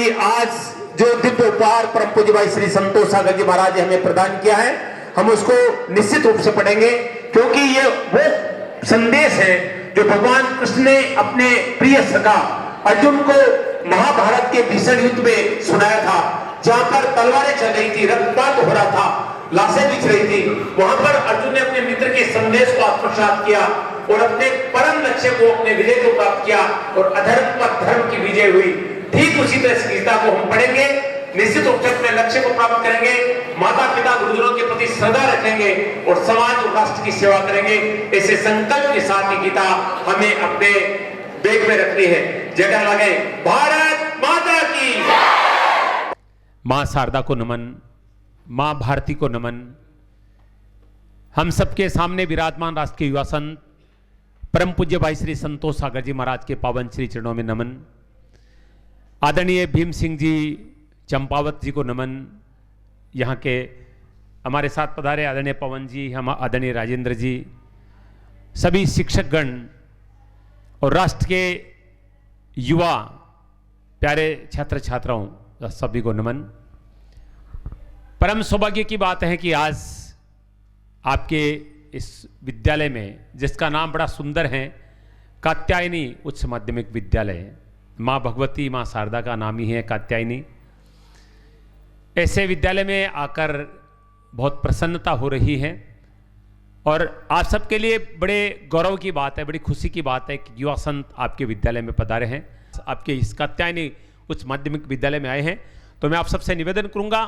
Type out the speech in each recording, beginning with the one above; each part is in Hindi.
कि आज जो दिव्य उपहार परम पूज्य भाई श्री संतोष सागर जी महाराज ने हमें प्रदान किया है, हम उसको निश्चित रूप से पढ़ेंगे, क्योंकि ये वो संदेश है जो भगवान कृष्ण ने अपने प्रिय सखा अर्जुन को महाभारत के भीषण युद्ध में सुनाया था, जहां पर तलवारें चल रही थी, रक्तपात हो रहा था, लाशें बिछ रही थी। वहां पर अर्जुन ने अपने मित्र के संदेश को आत्मसात किया और अपने परम लक्ष्य को, अपने विजय को प्राप्त किया और अधर्म पर धर्म की विजय हुई। ठीक उसी तरह से गीता को हम पढ़ेंगे, निश्चित रूप से अपने लक्ष्य को प्राप्त करेंगे, माता पिता गुरुजनों के प्रति श्रद्धा रखेंगे और समाज और राष्ट्र की सेवा करेंगे। ऐसे संकल्प के साथ ही गीता हमें अपने बैग में रखनी है। जगह लगे भारत माता की। मां शारदा को नमन, मां भारती को नमन। हम सबके सामने विराजमान राष्ट्र के युवा संत परम पूज्य भाई श्री संतोष सागर जी महाराज के पावन श्री चरणों में नमन। आदरणीय भीम सिंह जी चंपावत जी को नमन। यहाँ के हमारे साथ पधारे आदरणीय पवन जी, हम आदरणीय राजेंद्र जी, सभी शिक्षकगण और राष्ट्र के युवा प्यारे छात्र छात्राओं सभी को नमन। परम सौभाग्य की बात है कि आज आपके इस विद्यालय में, जिसका नाम बड़ा सुंदर है, कात्यायनी उच्च माध्यमिक विद्यालय, माँ भगवती माँ शारदा का नाम ही है कात्यायनी। ऐसे विद्यालय में आकर बहुत प्रसन्नता हो रही है और आप सबके लिए बड़े गौरव की बात है, बड़ी खुशी की बात है कि युवा संत आपके विद्यालय में पधारे हैं, आपके इस कात्यायनी उच्च माध्यमिक विद्यालय में आए हैं। तो मैं आप सबसे निवेदन करूंगा,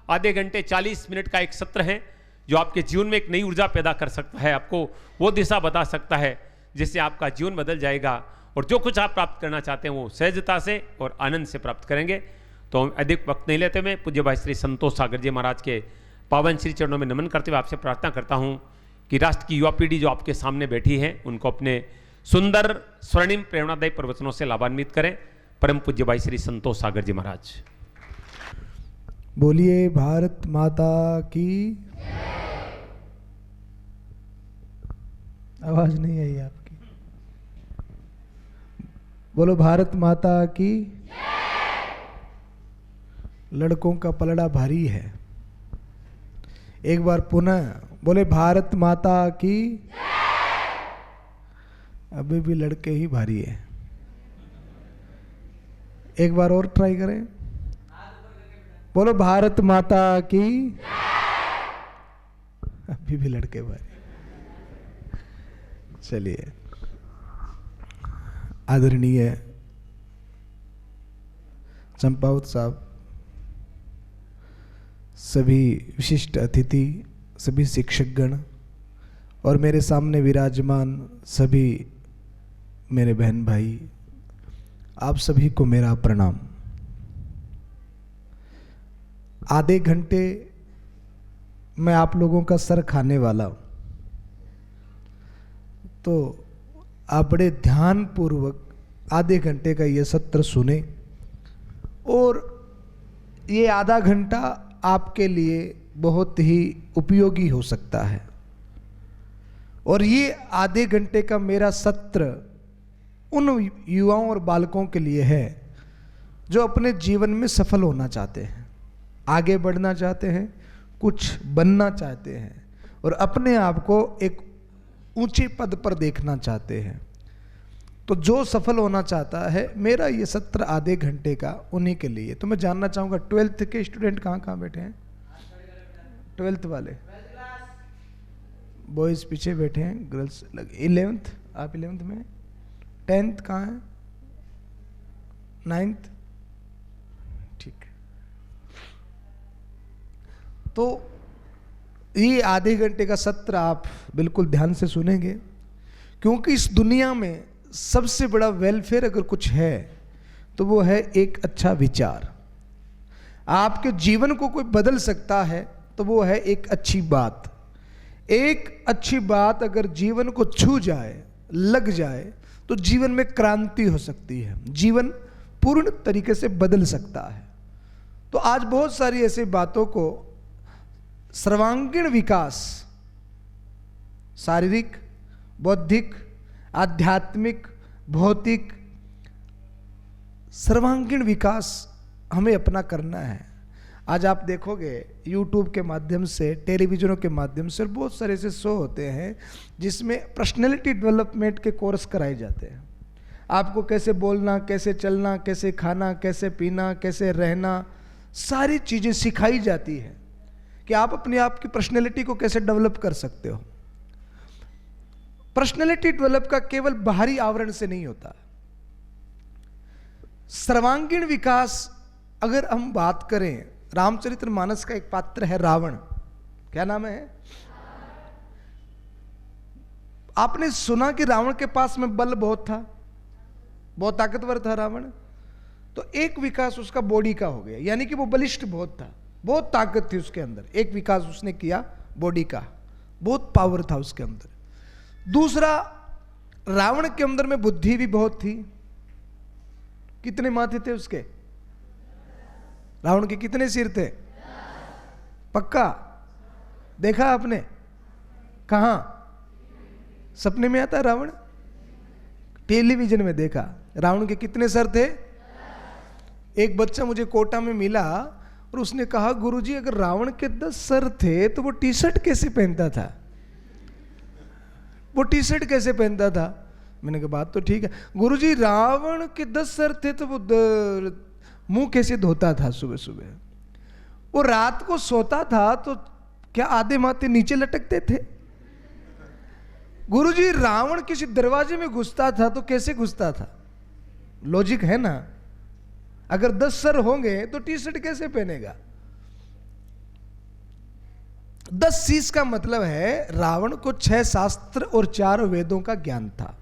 आधे घंटे 40 मिनट का एक सत्र है जो आपके जीवन में एक नई ऊर्जा पैदा कर सकता है, आपको वो दिशा बता सकता है जिससे आपका जीवन बदल जाएगा और जो कुछ आप प्राप्त करना चाहते हैं वो सहजता से और आनंद से प्राप्त करेंगे। तो अधिक वक्त नहीं लेते हुए पूज्य भाई श्री संतोष सागर जी महाराज के पावन श्री चरणों में नमन करते हुए आपसे प्रार्थना करता हूँ कि राष्ट्र की युवा पीढ़ी जो आपके सामने बैठी है उनको अपने सुंदर स्वर्णिम प्रेरणादायी प्रवचनों से लाभान्वित करें। परम पूज्य भाई श्री संतोष सागर जी महाराज। बोलिए भारत माता की। आवाज नहीं आई आपकी। बोलो भारत माता की। लड़कों का पलड़ा भारी है, एक बार पुनः बोले भारत माता की। अभी भी लड़के ही भारी है, एक बार और ट्राई करें। बोलो भारत माता की। अभी भी लड़के भारी। चलिए, आदरणीय चंपावत साहब, सभी विशिष्ट अतिथि, सभी शिक्षकगण और मेरे सामने विराजमान सभी मेरे बहन भाई, आप सभी को मेरा प्रणाम। आधे घंटे मैं आप लोगों का सर खाने वाला हूं, तो आप बड़े ध्यानपूर्वक आधे घंटे का ये सत्र सुने और ये आधा घंटा आपके लिए बहुत ही उपयोगी हो सकता है। और ये आधे घंटे का मेरा सत्र उन युवाओं और बालकों के लिए है जो अपने जीवन में सफल होना चाहते हैं, आगे बढ़ना चाहते हैं, कुछ बनना चाहते हैं और अपने आप को एक ऊंचे पद पर देखना चाहते हैं। तो जो सफल होना चाहता है, मेरा ये सत्र आधे घंटे का उन्हीं के लिए। तो मैं जानना चाहूँगा 12th के स्टूडेंट कहाँ कहाँ बैठे हैं? 12th वाले बॉयज़ पीछे बैठे हैं, गर्ल्स 11th, आप 11th में, 10th कहाँ है? 9th, ठीक। तो ये आधे घंटे का सत्र आप बिल्कुल ध्यान से सुनेंगे, क्योंकि इस दुनिया में सबसे बड़ा वेलफेयर अगर कुछ है तो वो है एक अच्छा विचार। आपके जीवन को कोई बदल सकता है तो वो है एक अच्छी बात। एक अच्छी बात अगर जीवन को छू जाए, लग जाए, तो जीवन में क्रांति हो सकती है, जीवन पूर्ण तरीके से बदल सकता है। तो आज बहुत सारी ऐसी बातों को सर्वांगीण विकास, शारीरिक, बौद्धिक, आध्यात्मिक, भौतिक, सर्वांगीण विकास हमें अपना करना है। आज आप देखोगे YouTube के माध्यम से, टेलीविजनों के माध्यम से बहुत सारे ऐसे शो होते हैं जिसमें पर्सनैलिटी डेवलपमेंट के कोर्स कराए जाते हैं। आपको कैसे बोलना, कैसे चलना, कैसे खाना, कैसे पीना, कैसे रहना, सारी चीज़ें सिखाई जाती है कि आप अपने आप की पर्सनैलिटी को कैसे डेवलप कर सकते हो। पर्सनैलिटी डेवलप का केवल बाहरी आवरण से नहीं होता। सर्वांगीण विकास अगर हम बात करें, रामचरितमानस का एक पात्र है रावण। क्या नाम है? आपने सुना कि रावण के पास में बल बहुत था, बहुत ताकतवर था रावण। तो एक विकास उसका बॉडी का हो गया, यानी कि वो बलिष्ठ बहुत था, बहुत ताकत थी उसके अंदर। एक विकास उसने किया बॉडी का, बहुत पावर था उसके अंदर। दूसरा, रावण के अंदर में बुद्धि भी बहुत थी। कितने माथे थे उसके? रावण के कितने सिर थे? पक्का देखा आपने? कहां? सपने में आता रावण? टेलीविजन में देखा। रावण के कितने सर थे? एक बच्चा मुझे कोटा में मिला और उसने कहा, गुरुजी अगर रावण के 10 सर थे तो वो टी शर्ट कैसे पहनता था? वो टी शर्ट कैसे पहनता था? मैंने कहा बात तो ठीक है। गुरुजी रावण के 10 सर थे तो वो मुंह कैसे धोता था सुबह सुबह? वो रात को सोता था तो क्या आधे माथे नीचे लटकते थे? गुरुजी रावण किसी दरवाजे में घुसता था तो कैसे घुसता था? लॉजिक है ना। अगर 10 सर होंगे तो टी शर्ट कैसे पहनेगा? 10 शीश का मतलब है रावण को 6 शास्त्र और 4 वेदों का ज्ञान था।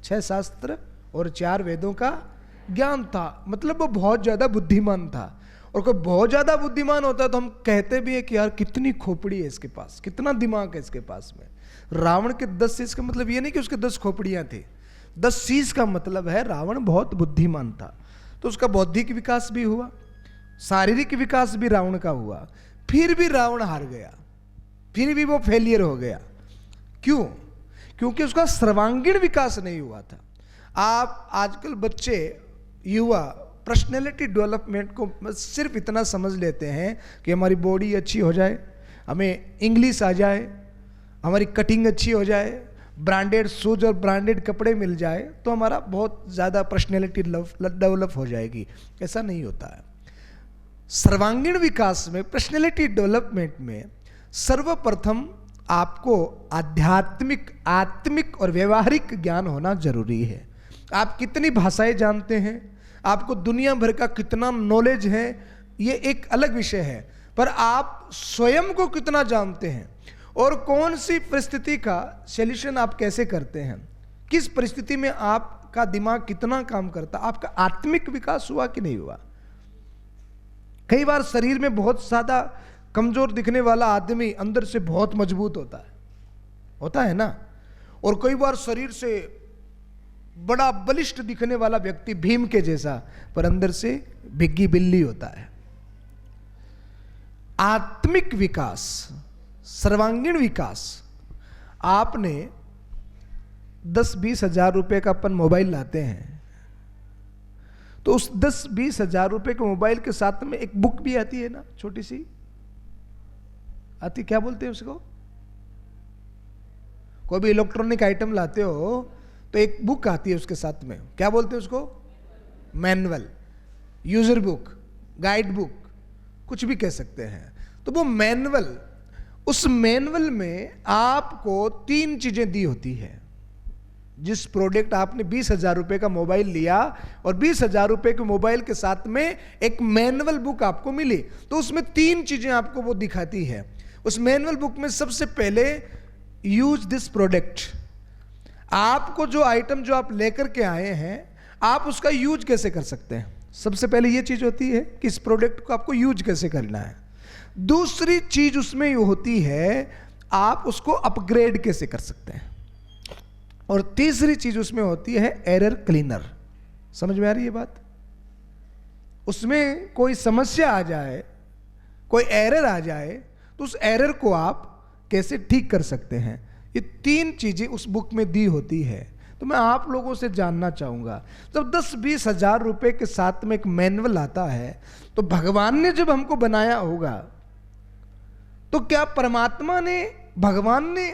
6 शास्त्र और 4 वेदों का ज्ञान था, मतलब वो बहुत ज्यादा बुद्धिमान था। और कोई बहुत ज्यादा बुद्धिमान होता तो हम कहते भी है कि यार कितनी खोपड़ी है इसके पास, कितना दिमाग है इसके पास में। रावण के 10 शीश का मतलब ये नहीं कि उसके 10 खोपड़ियां थी। 10 शीश का मतलब है रावण बहुत बुद्धिमान था। तो उसका बौद्धिक विकास भी हुआ, शारीरिक विकास भी रावण का हुआ। फिर भी रावण हार गया, फिर भी वो फेलियर हो गया। क्यों? क्योंकि उसका सर्वांगीण विकास नहीं हुआ था। आप आजकल बच्चे, युवा पर्सनैलिटी डेवलपमेंट को सिर्फ इतना समझ लेते हैं कि हमारी बॉडी अच्छी हो जाए, हमें इंग्लिश आ जाए, हमारी कटिंग अच्छी हो जाए, ब्रांडेड शूज और ब्रांडेड कपड़े मिल जाए तो हमारा बहुत ज़्यादा पर्सनैलिटी डेवलप हो जाएगी। ऐसा नहीं होता है। सर्वांगीण विकास में, पर्सनैलिटी डेवलपमेंट में सर्वप्रथम आपको आध्यात्मिक, आत्मिक और व्यवहारिक ज्ञान होना जरूरी है। आप कितनी भाषाएं जानते हैं, आपको दुनिया भर का कितना नॉलेज है, ये एक अलग विषय है। पर आप स्वयं को कितना जानते हैं और कौन सी परिस्थिति का सॉल्यूशन आप कैसे करते हैं, किस परिस्थिति में आपका दिमाग कितना काम करता, आपका आत्मिक विकास हुआ कि नहीं हुआ। कई बार शरीर में बहुत ज्यादा कमजोर दिखने वाला आदमी अंदर से बहुत मजबूत होता है ना। और कई बार शरीर से बड़ा बलिष्ठ दिखने वाला व्यक्ति भीम के जैसा, पर अंदर से भिग्गी बिल्ली होता है। आत्मिक विकास, सर्वांगीण विकास। आपने 10-20 हजार रुपए का अपन मोबाइल लाते हैं तो उस 10-20 हजार रुपए के मोबाइल के साथ में एक बुक भी आती है ना, छोटी सी आती, क्या बोलते हैं उसको? कोई भी इलेक्ट्रॉनिक आइटम लाते हो तो एक बुक आती है उसके साथ में, क्या बोलते हैं उसको? Manual, user book, guide book, कुछ भी कह सकते हैं। तो वो मैनुअल, उस मैनुअल में आपको 3 चीजें दी होती है। जिस प्रोडक्ट आपने 20 हजार रुपए का मोबाइल लिया और 20 हजार रुपए के मोबाइल के साथ में एक मैनुअल बुक आपको मिली, तो उसमें 3 चीजें आपको वो दिखाती है। उस मैनुअल बुक में सबसे पहले, यूज दिस प्रोडक्ट। आपको जो आइटम जो आप लेकर के आए हैं, आप उसका यूज कैसे कर सकते हैं, सबसे पहले ये चीज होती है कि इस प्रोडक्ट को आपको यूज कैसे करना है। दूसरी चीज उसमें ये होती है आप उसको अपग्रेड कैसे कर सकते हैं। और तीसरी चीज उसमें होती है एरर क्लीनर। समझ में आ रही है बात? उसमें कोई समस्या आ जाए, कोई एरर आ जाए तो उस एरर को आप कैसे ठीक कर सकते हैं। ये 3 चीजें उस बुक में दी होती है। तो मैं आप लोगों से जानना चाहूंगा, जब 10-20 हजार रुपए के साथ में एक मैनुअल आता है, तो भगवान ने जब हमको बनाया होगा, तो क्या परमात्मा ने, भगवान ने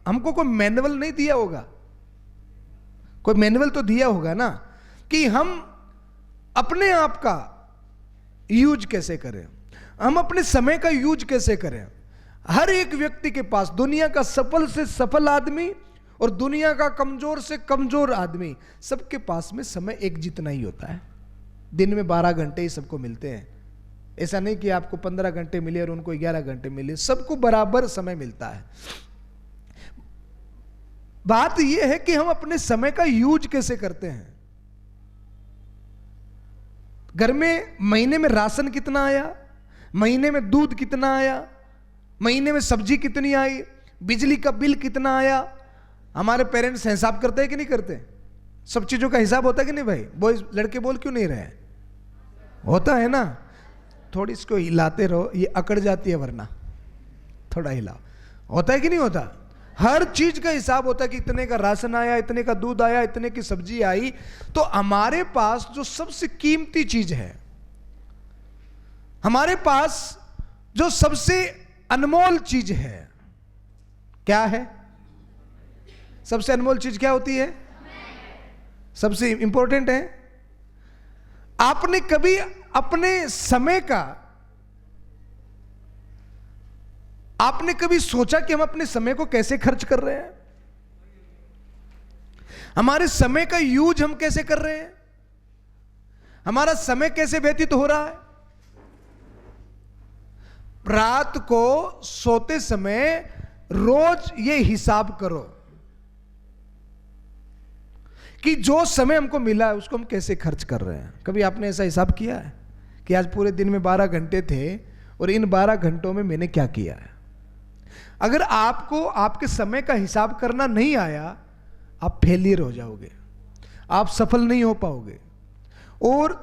हमको कोई मैनुअल नहीं दिया होगा? कोई मैनुअल तो दिया होगा ना, कि हम अपने आप का यूज कैसे करें, हम अपने समय का यूज कैसे करें। हर एक व्यक्ति के पास, दुनिया का सफल से सफल आदमी और दुनिया का कमजोर से कमजोर आदमी, सबके पास में समय एक जितना ही होता है। दिन में 12 घंटे ही सबको मिलते हैं। ऐसा नहीं कि आपको 15 घंटे मिले और उनको 11 घंटे मिले, सबको बराबर समय मिलता है। बात यह है कि हम अपने समय का यूज कैसे करते हैं। घर में महीने में राशन कितना आया, महीने में दूध कितना आया, महीने में सब्जी कितनी आई, बिजली का बिल कितना आया। हमारे पेरेंट्स हिसाब करते हैं कि नहीं करते? सब चीजों का हिसाब होता है कि नहीं भाई? बॉयज, लड़के बोल क्यों नहीं रहे? होता है ना। थोड़ी इसको हिलाते रहो, ये अकड़ जाती है, वरना थोड़ा हिलाओ। होता है कि नहीं होता? हर चीज का हिसाब होता है कि इतने का राशन आया, इतने का दूध आया, इतने की सब्जी आई। तो हमारे पास जो सबसे कीमती चीज है, हमारे पास जो सबसे अनमोल चीज है, क्या है? सबसे अनमोल चीज क्या होती है? सबसे इंपॉर्टेंट है। आपने कभी अपने समय का, आपने कभी सोचा कि हम अपने समय को कैसे खर्च कर रहे हैं? हमारे समय का यूज हम कैसे कर रहे हैं? हमारा समय कैसे व्यतीत हो रहा है? रात को सोते समय रोज ये हिसाब करो कि जो समय हमको मिला है उसको हम कैसे खर्च कर रहे हैं। कभी आपने ऐसा हिसाब किया है कि आज पूरे दिन में 12 घंटे थे और इन 12 घंटों में मैंने क्या किया है? अगर आपको आपके समय का हिसाब करना नहीं आया, आप फेलियर हो जाओगे, आप सफल नहीं हो पाओगे। और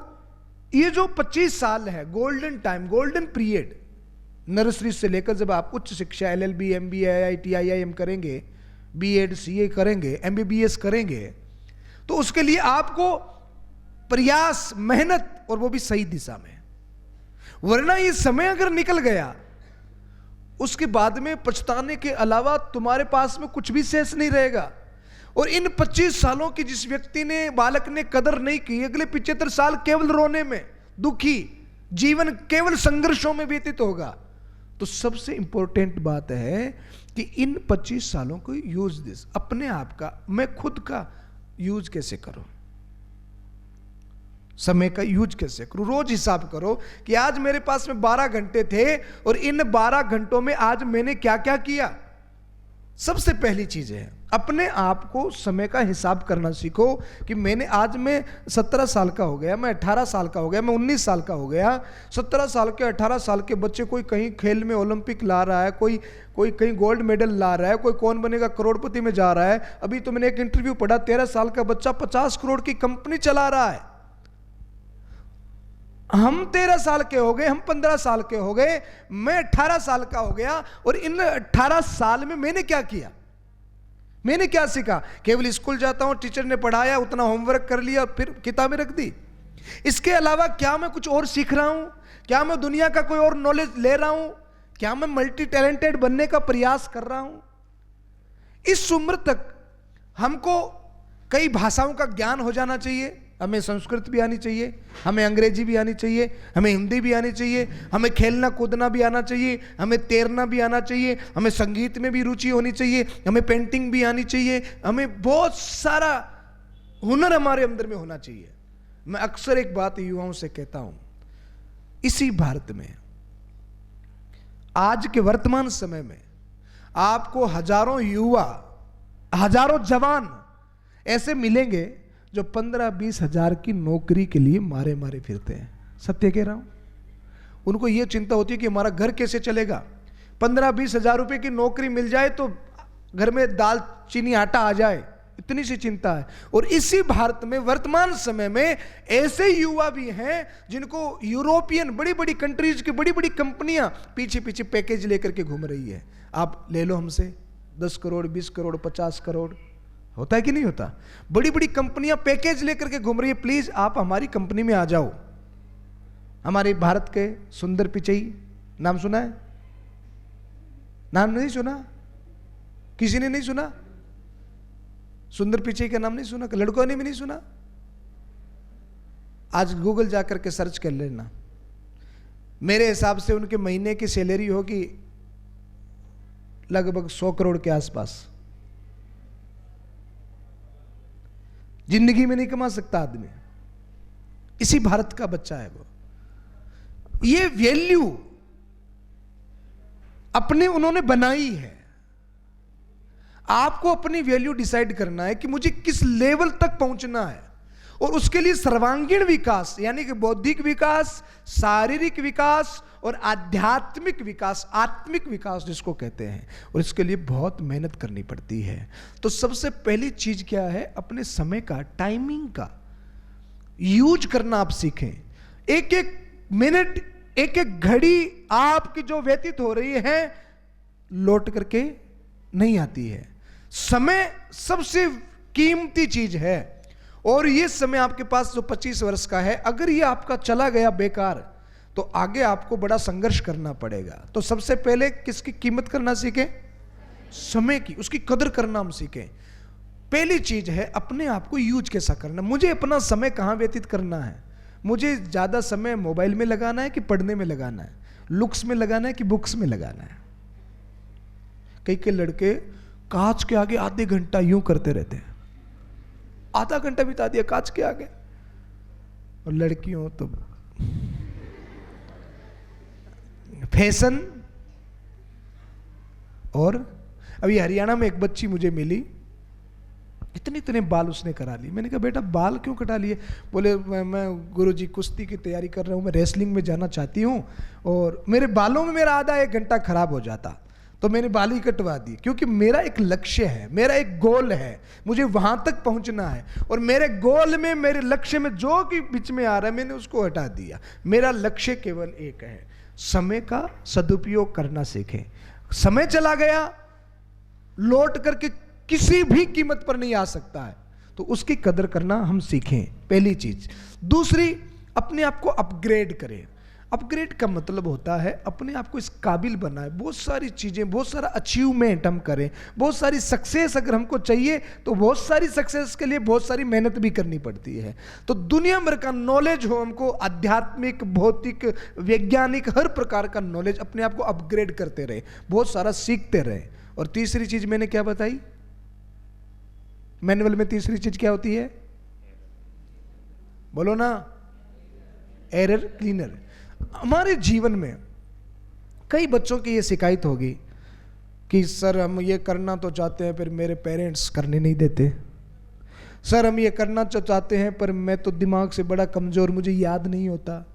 ये जो 25 साल है, golden time, golden period, nursery से लेकर जब आप उच्च शिक्षा LLB, MBA, IIT, IIM करेंगे, B.Ed, CA करेंगे, MBBS करेंगे, तो उसके लिए आपको प्रयास, मेहनत, और वो भी सही दिशा में। वरना ये समय अगर निकल गया, उसके बाद में पछताने के अलावा तुम्हारे पास में कुछ भी शेष नहीं रहेगा। और इन 25 सालों की जिस व्यक्ति ने, बालक ने कदर नहीं की, अगले 75 साल केवल रोने में, दुखी, जीवन केवल संघर्षों में व्यतीत होगा। तो सबसे इंपॉर्टेंट बात है कि इन 25 सालों को यूज दिस, अपने आप का, मैं खुद का यूज कैसे करूं, समय का यूज कैसे करूं। रोज हिसाब करो कि आज मेरे पास में 12 घंटे थे और इन 12 घंटों में आज मैंने क्या क्या किया। सबसे पहली चीज है अपने आप को समय का हिसाब करना सीखो कि मैंने, आज मैं 17 साल का हो गया, मैं 18 साल का हो गया, मैं 19 साल का हो गया। 17 साल के 18 साल के बच्चे, कोई कहीं खेल में ओलंपिक ला रहा है, कोई कहीं गोल्ड मेडल ला रहा है, कोई कौन बनेगा करोड़पति में जा रहा है। अभी तो मैंने एक इंटरव्यू पढ़ा, 13 साल का बच्चा 50 करोड़ की कंपनी चला रहा है। हम 13 साल के हो गए, हम 15 साल के हो गए, मैं 18 साल का हो गया। और इन 18 साल में मैंने क्या किया, मैंने क्या सीखा? केवल स्कूल जाता हूं, टीचर ने पढ़ाया, उतना होमवर्क कर लिया, फिर किताबें रख दी। इसके अलावा क्या मैं कुछ और सीख रहा हूं? क्या मैं दुनिया का कोई और नॉलेज ले रहा हूं? क्या मैं मल्टी टैलेंटेड बनने का प्रयास कर रहा हूं? इस उम्र तक हमको कई भाषाओं का ज्ञान हो जाना चाहिए। हमें संस्कृत भी आनी चाहिए, हमें अंग्रेजी भी आनी चाहिए, हमें हिंदी भी आनी चाहिए, हमें खेलना कूदना भी आना चाहिए, हमें तैरना भी आना चाहिए, हमें संगीत में भी रुचि होनी चाहिए, हमें पेंटिंग भी आनी चाहिए, हमें बहुत सारा हुनर हमारे अंदर में होना चाहिए। मैं अक्सर एक बात युवाओं से कहता हूं, इसी भारत में आज के वर्तमान समय में आपको हजारों युवा, हजारों जवान ऐसे मिलेंगे जो 15-20 हजार की नौकरी के लिए मारे मारे फिरते हैं। सत्य कह रहा हूं। उनको यह चिंता होती है कि हमारा घर कैसे चलेगा। 15-20 हजार रुपए की नौकरी मिल जाए तो घर में दाल चीनी आटा आ जाए, इतनी सी चिंता है। और इसी भारत में वर्तमान समय में ऐसे युवा भी हैं जिनको यूरोपियन बड़ी बड़ी कंट्रीज की बड़ी बड़ी कंपनियां पीछे पीछे पैकेज लेकर के घूम रही है। आप ले लो हमसे 10 करोड़, 20 करोड़, 50 करोड़, होता है कि नहीं होता? बड़ी बड़ी कंपनियां पैकेज लेकर के घूम रही है, प्लीज आप हमारी कंपनी में आ जाओ। हमारे भारत के सुंदर पिचई, नाम सुना है? नाम नहीं सुना? किसी ने नहीं सुना? सुंदर पिचई का नाम नहीं सुना? लड़कों ने भी नहीं सुना? आज गूगल जाकर के सर्च कर लेना। मेरे हिसाब से उनके महीने की सैलरी होगी लगभग 100 करोड़ के आसपास। जिंदगी में नहीं कमा सकता आदमी। इसी भारत का बच्चा है वो। ये वैल्यू अपने उन्होंने बनाई है। आपको अपनी वैल्यू डिसाइड करना है कि मुझे किस लेवल तक पहुंचना है, और उसके लिए सर्वांगीण विकास यानी कि बौद्धिक विकास, शारीरिक विकास और आध्यात्मिक विकास, आत्मिक विकास जिसको कहते हैं, और इसके लिए बहुत मेहनत करनी पड़ती है। तो सबसे पहली चीज क्या है? अपने समय का, टाइमिंग का यूज करना आप सीखें। एक एक मिनट, एक एक घड़ी आपकी जो व्यतीत हो रही है लौट करके नहीं आती है। समय सबसे कीमती चीज है, और ये समय आपके पास जो 25 वर्ष का है, अगर ये आपका चला गया बेकार तो आगे आपको बड़ा संघर्ष करना पड़ेगा। तो सबसे पहले किसकी कीमत करना सीखें? समय की, उसकी कदर करना हम सीखें। पहली चीज है अपने आप को यूज कैसा करना। मुझे अपना समय कहां व्यतीत करना है? मुझे ज्यादा समय मोबाइल में लगाना है कि पढ़ने में लगाना है? लुक्स में लगाना है कि बुक्स में लगाना है? कई कई लड़के कांच के आगे आधे घंटा यूं करते रहते हैं, आधा घंटा बिता दिया कांच के आगे। और लड़कियों तो फैशन। और अभी हरियाणा में एक बच्ची मुझे मिली, इतने इतने बाल उसने करा लिए। मैंने कहा बेटा बाल क्यों कटा लिए? बोले मैं गुरुजी कुश्ती की तैयारी कर रहा हूँ, मैं रेसलिंग में जाना चाहती हूँ, और मेरे बालों में मेरा आधा 1 घंटा खराब हो जाता, तो मैंने बाल ही कटवा दी, क्योंकि मेरा एक लक्ष्य है, मेरा एक गोल है, मुझे वहां तक पहुंचना है, और मेरे गोल में, मेरे लक्ष्य में जो कि बीच में आ रहा है मैंने उसको हटा दिया। मेरा लक्ष्य केवल एक है, समय का सदुपयोग करना सीखें। समय चला गया, लौट करके किसी भी कीमत पर नहीं आ सकता है, तो उसकी कदर करना हम सीखें, पहली चीज। दूसरी, अपने आप को अपग्रेड करें। अपग्रेड का मतलब होता है अपने आप को इस काबिल बनाए, बहुत सारी चीजें, बहुत सारा अचीवमेंट हम करें, बहुत सारी सक्सेस अगर हमको चाहिए तो बहुत सारी सक्सेस के लिए बहुत सारी मेहनत भी करनी पड़ती है। तो दुनिया भर का नॉलेज हो हमको, आध्यात्मिक, भौतिक, वैज्ञानिक, हर प्रकार का नॉलेज, अपने आप को अपग्रेड करते रहे, बहुत सारा सीखते रहे। और तीसरी चीज मैंने क्या बताई मैनुअल में? तीसरी चीज क्या होती है? बोलो ना, एरर क्लीनर। हमारे जीवन में कई बच्चों की ये शिकायत होगी कि सर हम ये करना तो चाहते हैं पर मेरे पेरेंट्स करने नहीं देते। सर हम ये करना तो चाहते हैं पर मैं तो दिमाग से बड़ा कमज़ोर, मुझे याद नहीं होता।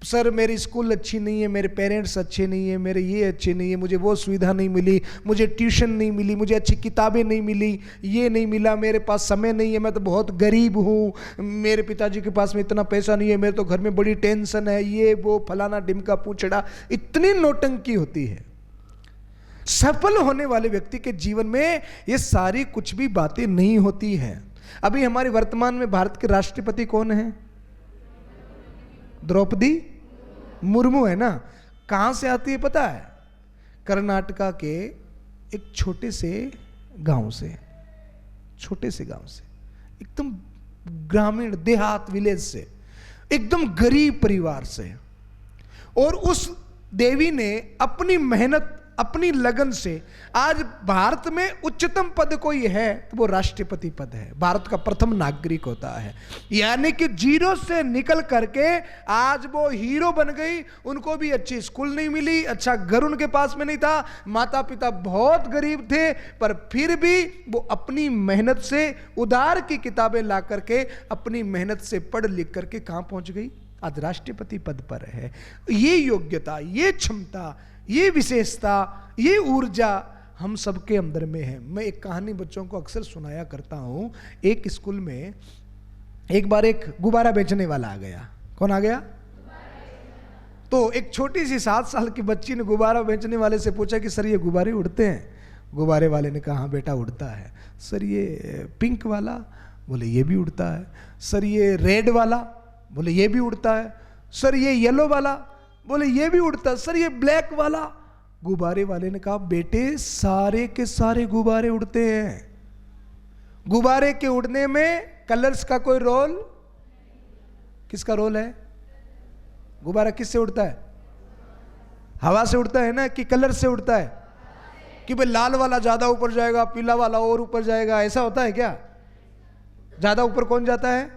सर मेरी स्कूल अच्छी नहीं है, मेरे पेरेंट्स अच्छे नहीं है, मेरे ये अच्छे नहीं है, मुझे वो सुविधा नहीं मिली, मुझे ट्यूशन नहीं मिली, मुझे अच्छी किताबें नहीं मिली, ये नहीं मिला, मेरे पास समय नहीं है, मैं तो बहुत गरीब हूँ, मेरे पिताजी के पास में इतना पैसा नहीं है, मेरे तो घर में बड़ी टेंशन है, ये वो फलाना डिमका पूछड़ा, इतनी नौटंकी होती है। सफल होने वाले व्यक्ति के जीवन में ये सारी कुछ भी बातें नहीं होती हैं। अभी हमारे वर्तमान में भारत के राष्ट्रपति कौन है? द्रौपदी मुर्मू है ना। कहां से आती है पता है? कर्नाटका के एक छोटे से गांव से, छोटे से गांव से, एकदम ग्रामीण देहात विलेज से, एकदम गरीब परिवार से। और उस देवी ने अपनी मेहनत, अपनी लगन से आज भारत में उच्चतम पद कोई है तो वो राष्ट्रपति पद है, भारत का प्रथम नागरिक होता है। यानी कि जीरो से निकल करके आज वो हीरो बन गई। उनको भी अच्छी स्कूल नहीं मिली, अच्छा घर उनके पास में नहीं था, माता पिता बहुत गरीब थे, पर फिर भी वो अपनी मेहनत से उधार की किताबें ला करके अपनी मेहनत से पढ़ लिख करके कहां पहुंच गई? आज राष्ट्रपति पद पर है। ये योग्यता, ये क्षमता, ये विशेषता, ये ऊर्जा हम सबके अंदर में है। मैं एक कहानी बच्चों को अक्सर सुनाया करता हूं। एक स्कूल में एक बार एक गुब्बारा बेचने वाला आ गया। कौन आ गया? तो एक छोटी सी 7 साल की बच्ची ने गुब्बारा बेचने वाले से पूछा कि सर ये गुब्बारे उड़ते हैं? गुब्बारे वाले ने कहा हाँ बेटा उड़ता है। सर ये पिंक वाला, बोले ये भी उड़ता है। सर ये रेड वाला, बोले ये भी उड़ता है। सर ये येलो वाला, बोले ये भी उड़ता है। सर ये ब्लैक वाला। गुब्बारे वाले ने कहा बेटे सारे के सारे गुब्बारे उड़ते हैं, गुब्बारे के उड़ने में कलर्स का कोई रोल, किसका रोल है? गुब्बारा किससे उड़ता है? हवा से उड़ता है ना, कि कलर से उड़ता है? कि भाई लाल वाला ज्यादा ऊपर जाएगा, पीला वाला और ऊपर जाएगा, ऐसा होता है क्या? ज्यादा ऊपर कौन जाता है?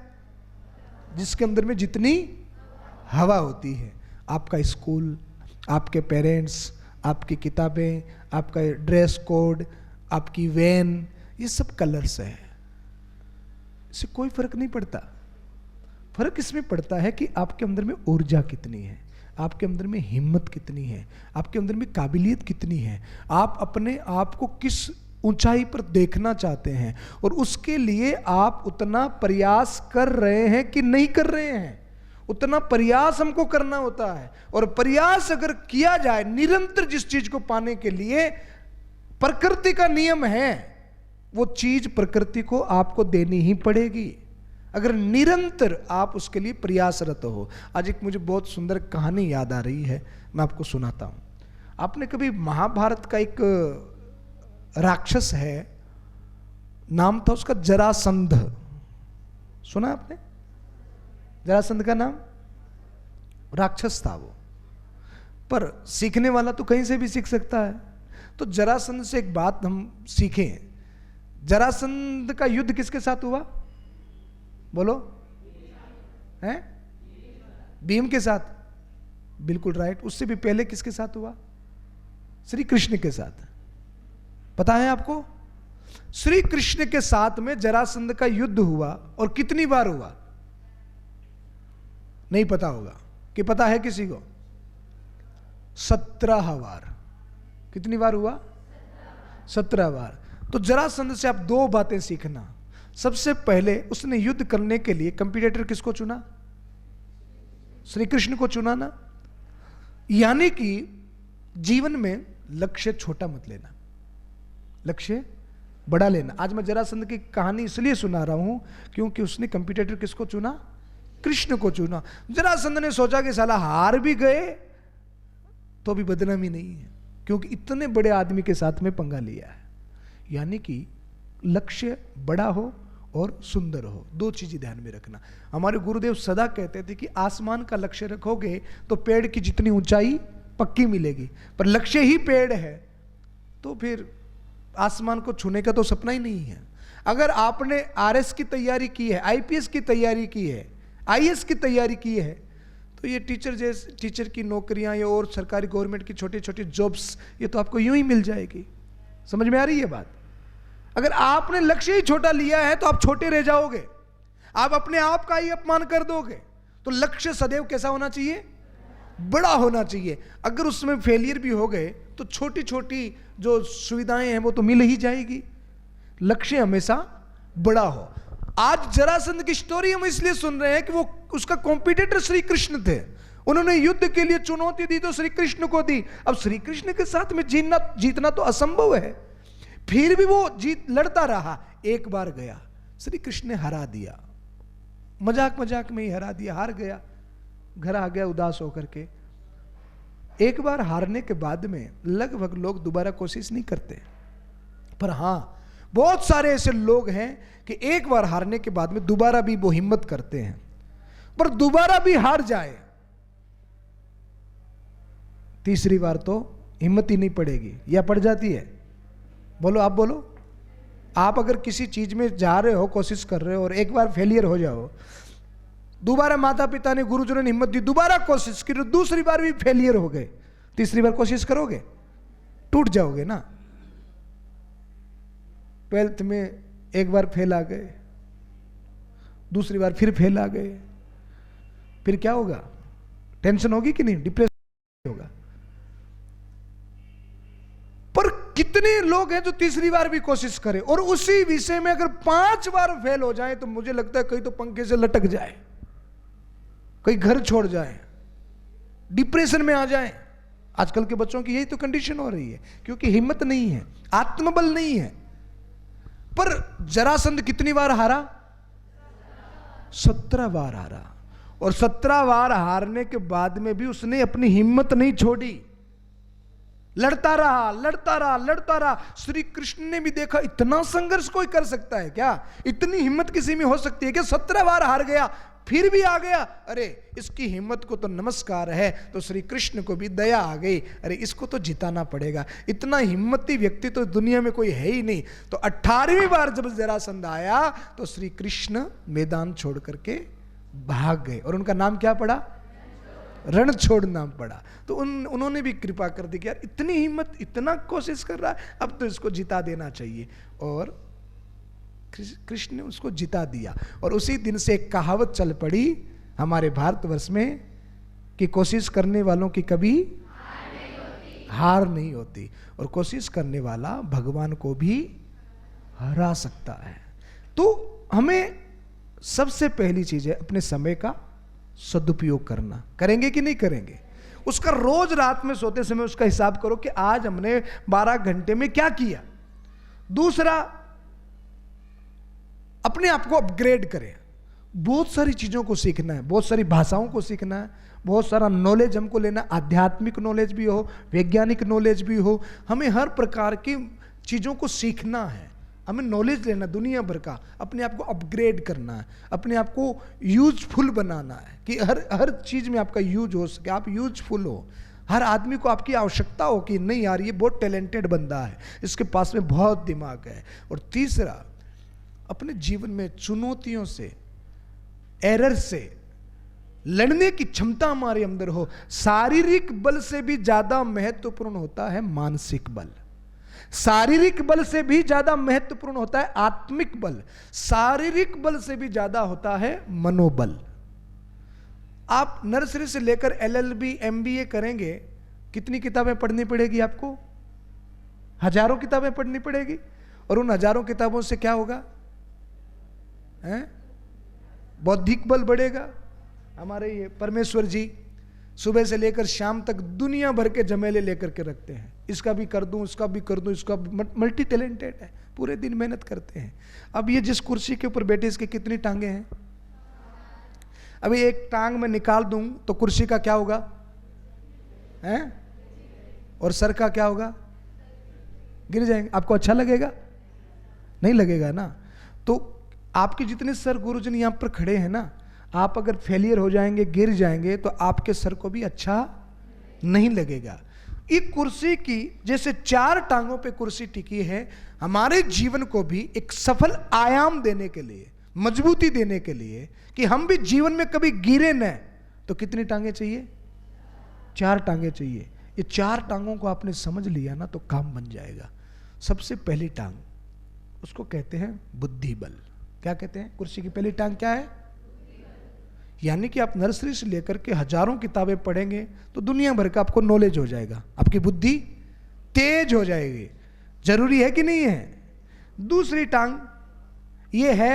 जिसके अंदर में जितनी हवा होती है। आपका स्कूल, आपके पेरेंट्स, आपकी किताबें, आपका ड्रेस कोड, आपकी वैन, ये सब कलर्स है। इससे कोई फर्क नहीं पड़ता। फर्क इसमें पड़ता है कि आपके अंदर में ऊर्जा कितनी है, आपके अंदर में हिम्मत कितनी है, आपके अंदर में काबिलियत कितनी है, आप अपने आप को किस ऊंचाई पर देखना चाहते हैं और उसके लिए आप उतना प्रयास कर रहे हैं कि नहीं कर रहे हैं। उतना प्रयास हमको करना होता है, और प्रयास अगर किया जाए निरंतर जिस चीज को पाने के लिए, प्रकृति का नियम है वो चीज प्रकृति को आपको देनी ही पड़ेगी, अगर निरंतर आप उसके लिए प्रयासरत हो। आज एक मुझे बहुत सुंदर कहानी याद आ रही है, मैं आपको सुनाता हूं। आपने कभी महाभारत का एक राक्षस है, नाम था उसका जरासंध, सुना आपने? जरासंध का नाम, राक्षस था वो, पर सीखने वाला तो कहीं से भी सीख सकता है। तो जरासंध से एक बात हम सीखें। जरासंध का युद्ध किसके साथ हुआ? बोलो, हैं? भीम के साथ, बिल्कुल राइट। उससे भी पहले किसके साथ हुआ? श्री कृष्ण के साथ। पता है आपको? श्री कृष्ण के साथ में जरासंध का युद्ध हुआ, और कितनी बार हुआ? नहीं पता होगा, कि पता है किसी को? 17 बार। कितनी बार हुआ? 17 बार। तो जरासंध से आप 2 बातें सीखना। सबसे पहले उसने युद्ध करने के लिए कंपीटिटर किसको चुना? श्री कृष्ण को चुना ना। यानी कि जीवन में लक्ष्य छोटा मत लेना, लक्ष्य बड़ा लेना। आज मैं जरासंध की कहानी इसलिए सुना रहा हूं क्योंकि उसने कंपीटिटर किसको चुना? कृष्ण को चुना। जरासंध ने सोचा कि साला हार भी गए तो भी बदनामी नहीं है, क्योंकि इतने बड़े आदमी के साथ में पंगा लिया है। यानी कि लक्ष्य बड़ा हो और सुंदर हो, 2 चीजें ध्यान में रखना। हमारे गुरुदेव सदा कहते थे कि आसमान का लक्ष्य रखोगे तो पेड़ की जितनी ऊंचाई पक्की मिलेगी, पर लक्ष्य ही पेड़ है तो फिर आसमान को छूने का तो सपना ही नहीं है। अगर आपने आरएस की तैयारी की है, आईपीएस की तैयारी की है, आईएएस की तैयारी की है, तो ये टीचर की नौकरियां या और सरकारी गवर्नमेंट की छोटी छोटी जॉब्स, ये तो आपको यूं ही मिल जाएगी। समझ में आ रही है बात? अगर आपने लक्ष्य ही छोटा लिया है तो आप छोटे रह जाओगे, आप अपने आप का ही अपमान कर दोगे। तो लक्ष्य सदैव कैसा होना चाहिए? बड़ा होना चाहिए। अगर उसमें फेलियर भी हो गए तो छोटी छोटी जो सुविधाएं हैं वो तो मिल ही जाएगी। लक्ष्य हमेशा बड़ा हो। आज जरासंध की स्टोरी हम इसलिए सुन रहे हैं कि वो उसका कॉम्पिटिटर श्री कृष्ण थे। उन्होंने युद्ध के लिए चुनौती दी तो श्री कृष्ण को दी। अब श्री कृष्ण के साथ में जीतना तो असंभव है, फिर भी वो लड़ता रहा। एक बार गया, श्री कृष्ण ने हरा दिया, मजाक मजाक में ही हरा दिया, हार गया, घर आ गया उदास होकर के। एक बार हारने के बाद में लगभग लोग दोबारा कोशिश नहीं करते, पर हां बहुत सारे ऐसे लोग हैं कि एक बार हारने के बाद में दोबारा भी वो हिम्मत करते हैं, पर दोबारा भी हार जाए, तीसरी बार तो हिम्मत ही नहीं पड़ेगी, या पड़ जाती है? बोलो, आप बोलो। आप अगर किसी चीज में जा रहे हो, कोशिश कर रहे हो और एक बार फेलियर हो जाओ, दोबारा माता पिता ने, गुरुजनों ने हिम्मत दी, दोबारा कोशिश की, दूसरी बार भी फेलियर हो गए, तीसरी बार कोशिश करोगे? टूट जाओगे ना। 12th में एक बार फेल आ गए, दूसरी बार फिर फेल आ गए, फिर क्या होगा? टेंशन होगी कि नहीं? डिप्रेशन होगा। पर कितने लोग हैं जो तीसरी बार भी कोशिश करें और उसी विषय में अगर 5 बार फेल हो जाए तो मुझे लगता है कहीं तो पंखे से लटक जाए, कहीं घर छोड़ जाए, डिप्रेशन में आ जाए। आजकल के बच्चों की यही तो कंडीशन हो रही है, क्योंकि हिम्मत नहीं है, आत्मबल नहीं है। पर जरासंध कितनी बार हारा? 17 बार हारा, और 17 बार हारने के बाद में भी उसने अपनी हिम्मत नहीं छोड़ी, लड़ता रहा लड़ता रहा लड़ता रहा। श्री कृष्ण ने भी देखा इतना संघर्ष कोई कर सकता है क्या, इतनी हिम्मत किसी में हो सकती है क्या? 17 बार हार गया फिर भी आ गया, अरे इसकी हिम्मत को तो नमस्कार है। तो श्री कृष्ण को भी दया आ गई, अरे इसको तो जिताना पड़ेगा, इतना हिम्मती व्यक्ति तो दुनिया में कोई है ही नहीं। तो 18वीं बार जब जरासंध आया तो श्री कृष्ण मैदान छोड़ करके भाग गए, और उनका नाम क्या पड़ा? रणछोड़ नाम पड़ा। तो उन्होंने भी कृपा कर दी कि यार इतनी हिम्मत, इतना कोशिश कर रहा है, अब तो इसको जिता देना चाहिए। और कृष्ण ने उसको जिता दिया। और उसी दिन से एक कहावत चल पड़ी हमारे भारतवर्ष में कि कोशिश करने वालों की कभी हार नहीं होती, और कोशिश करने वाला भगवान को भी हरा सकता है। तो हमें सबसे पहली चीज है अपने समय का सदुपयोग करना। करेंगे कि नहीं करेंगे? उसका रोज रात में सोते समय उसका हिसाब करो कि आज हमने 12 घंटे में क्या किया। दूसरा, अपने आप को अपग्रेड करें। बहुत सारी चीजों को सीखना है, बहुत सारी भाषाओं को सीखना है, बहुत सारा नॉलेज हमको लेना, आध्यात्मिक नॉलेज भी हो, वैज्ञानिक नॉलेज भी हो, हमें हर प्रकार की चीजों को सीखना है, हमें नॉलेज लेना दुनिया भर का, अपने आप को अपग्रेड करना है, अपने आप को यूजफुल बनाना है कि हर चीज में आपका यूज हो सके, आप यूजफुल हो। हर आदमी को आपकी आवश्यकता हो कि नहीं यार ये बहुत टैलेंटेड बंदा है, इसके पास में बहुत दिमाग है। और तीसरा, अपने जीवन में चुनौतियों से, एरर से लड़ने की क्षमता हमारे अंदर हो। शारीरिक बल से भी ज्यादा महत्वपूर्ण होता है मानसिक बल, शारीरिक बल से भी ज्यादा महत्वपूर्ण होता है आत्मिक बल, शारीरिक बल से भी ज्यादा होता है मनोबल। आप नर्सरी से लेकर LLB MBA करेंगे, कितनी किताबें पढ़नी पड़ेगी आपको? हजारों किताबें पढ़नी पड़ेगी। और उन हजारों किताबों से क्या होगा? बौद्धिक बल बढ़ेगा। हमारे ये परमेश्वर जी सुबह से लेकर शाम तक दुनिया भर के झमेले लेकर के रखते हैं, इसका भी कर दूं, उसका भी कर दूं, इसका मल्टी टैलेंटेड है, पूरे दिन मेहनत करते हैं। अब ये जिस कुर्सी के ऊपर बैठे इसकी कितनी टांगे हैं? अभी एक टांग में निकाल दूं तो कुर्सी का क्या होगा? हैं? और सर का क्या होगा? गिर जाएंगे। आपको अच्छा लगेगा? नहीं लगेगा ना। तो आपके जितने सर गुरुजन यहां पर खड़े हैं ना, आप अगर फेलियर हो जाएंगे, गिर जाएंगे, तो आपके सर को भी अच्छा नहीं लगेगा। एक कुर्सी की जैसे 4 टांगों पे कुर्सी टिकी है, हमारे जीवन को भी एक सफल आयाम देने के लिए, मजबूती देने के लिए, कि हम भी जीवन में कभी गिरे न, तो कितनी टांगे चाहिए? 4 टांगे चाहिए। ये 4 टांगों को आपने समझ लिया ना तो काम बन जाएगा। सबसे पहली टांग, उसको कहते हैं बुद्धि बल। क्या कहते हैं? कुर्सी की पहली टांग क्या है? यानी कि आप नर्सरी से लेकर के हजारों किताबें पढ़ेंगे तो दुनिया भर का आपको नॉलेज हो जाएगा, आपकी बुद्धि तेज हो जाएगी। जरूरी है कि नहीं है? दूसरी टांग ये है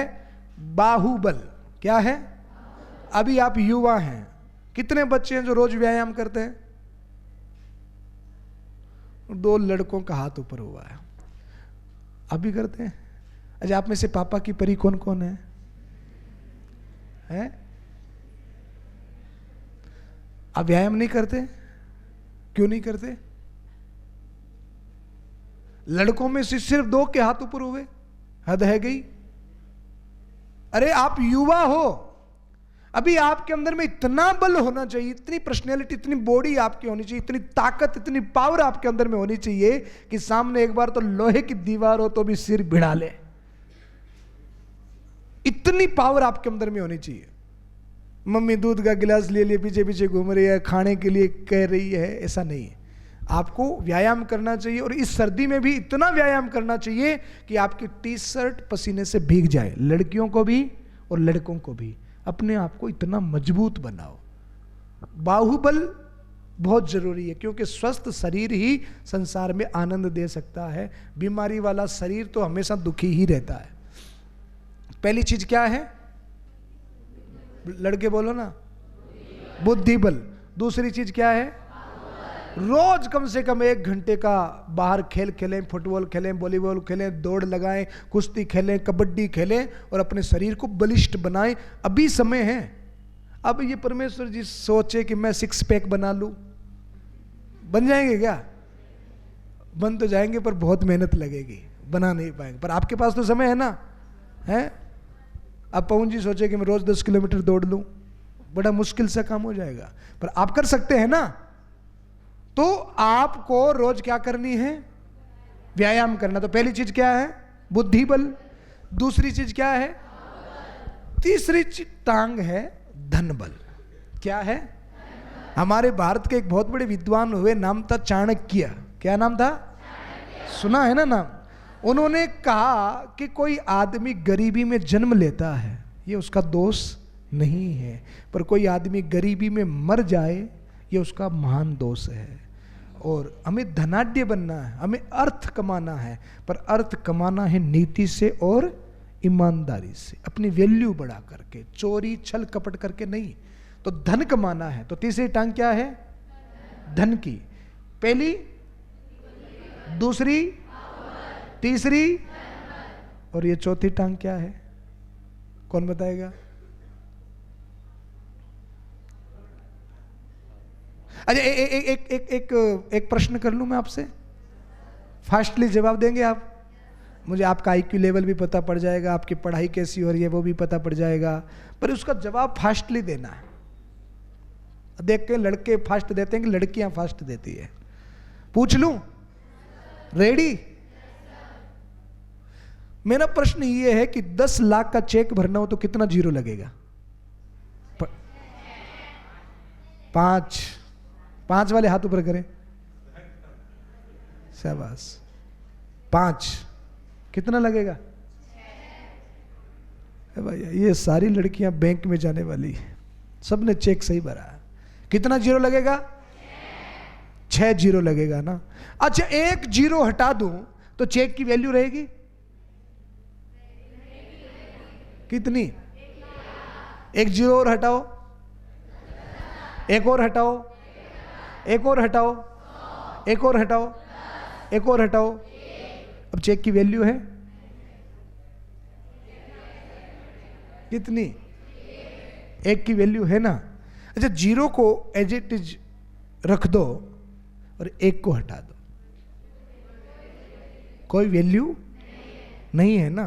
बाहुबल। क्या है? अभी आप युवा हैं, कितने बच्चे हैं जो रोज व्यायाम करते हैं? 2 लड़कों का हाथ ऊपर हुआ है, अभी करते हैं। अच्छा, आप में से पापा की परी कौन कौन है? हैं? आप व्यायाम नहीं करते? क्यों नहीं करते? लड़कों में से सिर्फ 2 के हाथ ऊपर हुए, हद है गई। अरे आप युवा हो, अभी आपके अंदर में इतना बल होना चाहिए, इतनी पर्सनैलिटी, इतनी बॉडी आपकी होनी चाहिए, इतनी ताकत, इतनी पावर आपके अंदर में होनी चाहिए कि सामने एक बार तो लोहे की दीवार हो तो भी सिर भिड़ा ले। इतनी पावर आपके अंदर में होनी चाहिए। मम्मी दूध का गिलास ले लिए पीछे पीछे घूम रही है, खाने के लिए कह रही है, ऐसा नहीं है। आपको व्यायाम करना चाहिए, और इस सर्दी में भी इतना व्यायाम करना चाहिए कि आपकी टी-शर्ट पसीने से भीग जाए। लड़कियों को भी और लड़कों को भी अपने आप को इतना मजबूत बनाओ। बाहुबल बहुत जरूरी है, क्योंकि स्वस्थ शरीर ही संसार में आनंद दे सकता है। बीमारी वाला शरीर तो हमेशा दुखी ही रहता है। पहली चीज क्या है? लड़के बोलो ना, बुद्धि बल। दूसरी चीज क्या है? रोज कम से कम 1 घंटे का बाहर खेल खेलें, फुटबॉल खेलें, वॉलीबॉल खेलें, दौड़ लगाएं, कुश्ती खेलें, कबड्डी खेलें और अपने शरीर को बलिष्ठ बनाएं। अभी समय है। अब ये परमेश्वर जी सोचे कि मैं 6 पैक बना लूं, बन जाएंगे क्या? बन तो जाएंगे पर बहुत मेहनत लगेगी, बना नहीं पाएंगे। पर आपके पास तो समय है ना, है? अब पवन जी सोचे कि मैं रोज 10 किलोमीटर दौड़ लूं, बड़ा मुश्किल से काम हो जाएगा, पर आप कर सकते हैं ना। तो आपको रोज क्या करनी है? व्यायाम करना। तो पहली चीज क्या है? बुद्धि बल। दूसरी चीज क्या है? तीसरी टांग है धन बल। क्या है? हमारे भारत के एक बहुत बड़े विद्वान हुए, नाम था चाणक्य। क्या नाम था? सुना है ना नाम? उन्होंने कहा कि कोई आदमी गरीबी में जन्म लेता है, ये उसका दोष नहीं है, पर कोई आदमी गरीबी में मर जाए, ये उसका महान दोष है। और हमें धनाढ्य बनना है, हमें अर्थ कमाना है, पर अर्थ कमाना है नीति से और ईमानदारी से, अपनी वैल्यू बढ़ा करके, चोरी छल कपट करके नहीं। तो धन कमाना है। तो तीसरी टांग क्या है? धन की। पहली, दूसरी, तीसरी, और ये चौथी टांग क्या है? कौन बताएगा? अच्छा, एक प्रश्न कर लूं मैं आपसे, फास्टली जवाब देंगे आप? मुझे आपका आईक्यू लेवल भी पता पड़ जाएगा, आपकी पढ़ाई कैसी हो रही है वो भी पता पड़ जाएगा, पर उसका जवाब फास्टली देना है। देख के लड़के फास्ट देते हैं कि लड़कियां फास्ट देती है? पूछ लूं? रेडी? मेरा प्रश्न ये है कि 10 लाख का चेक भरना हो तो कितना जीरो लगेगा? 5 वाले हाथ ऊपर करें। शाबाश। 5 कितना लगेगा? भैया ये सारी लड़कियां बैंक में जाने वाली है, सबने चेक सही भरा। कितना जीरो लगेगा? 6 जीरो लगेगा ना। अच्छा, 1 जीरो हटा दूं तो चेक की वैल्यू रहेगी कितनी? 1 जीरो और हटाओ, एक और हटाओ, एक और हटाओ, एक और हटाओ, एक और हटाओ। अब चेक की वैल्यू है कितनी? 1 की वैल्यू है ना। अच्छा, जीरो को एज इट इज रख दो और 1 को हटा दो, कोई वैल्यू नहीं है ना।